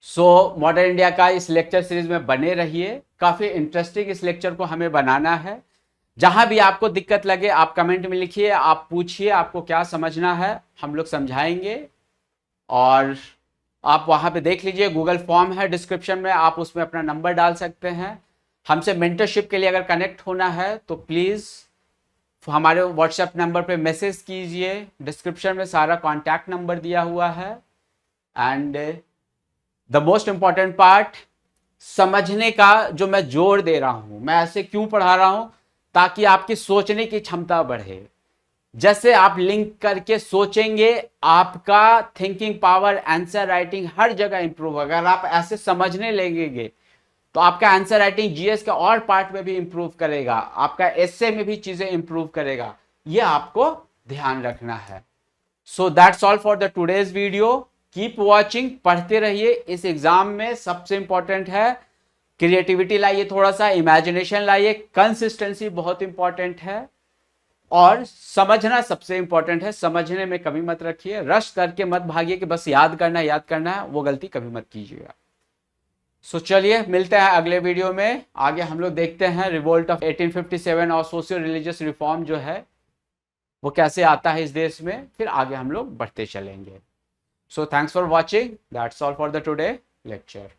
सो मॉडर्न इंडिया का इस लेक्चर सीरीज में बने रहिए, काफी इंटरेस्टिंग इस लेक्चर को हमें बनाना है। जहां भी आपको दिक्कत लगे आप कमेंट में लिखिए, आप पूछिए आपको क्या समझना है, हम लोग समझाएंगे। और आप वहां पे देख लीजिए, गूगल फॉर्म है डिस्क्रिप्शन में, आप उसमें अपना नंबर डाल सकते हैं। हमसे मेंटरशिप के लिए अगर कनेक्ट होना है तो प्लीज़ हमारे व्हाट्सएप नंबर पे मैसेज कीजिए, डिस्क्रिप्शन में सारा कॉन्टैक्ट नंबर दिया हुआ है। And the most important part, समझने का जो मैं जोर दे रहा हूं, मैं ऐसे क्यों पढ़ा रहा हूं, ताकि आपकी सोचने की क्षमता बढ़े। जैसे आप लिंक करके सोचेंगे, आपका थिंकिंग पावर, आंसर राइटिंग हर जगह इंप्रूव होगा। अगर आप ऐसे समझने लगेंगे तो आपका आंसर राइटिंग जीएस के और पार्ट में भी इंप्रूव करेगा, आपका एसए में भी चीजें इंप्रूव करेगा। ये आपको ध्यान रखना है। So that's all for the today's video. Keep watching, पढ़ते रहिए। इस एग्जाम में सबसे इंपॉर्टेंट है क्रिएटिविटी लाइए, थोड़ा सा इमेजिनेशन लाइए, कंसिस्टेंसी बहुत इंपॉर्टेंट है, और समझना सबसे इंपॉर्टेंट है। समझने में कमी मत रखिए, रश करके मत भागिए कि बस याद करना है, वो गलती कभी मत कीजिएगा। सो चलिए मिलते हैं अगले वीडियो में। आगे हम लोग देखते हैं रिवोल्ट ऑफ 1857 और सोशियो रिलीजियस रिफॉर्म जो है वो कैसे आता है इस देश में, फिर आगे हम लोग बढ़ते चलेंगे। So thanks for watching, that's all for the today lecture.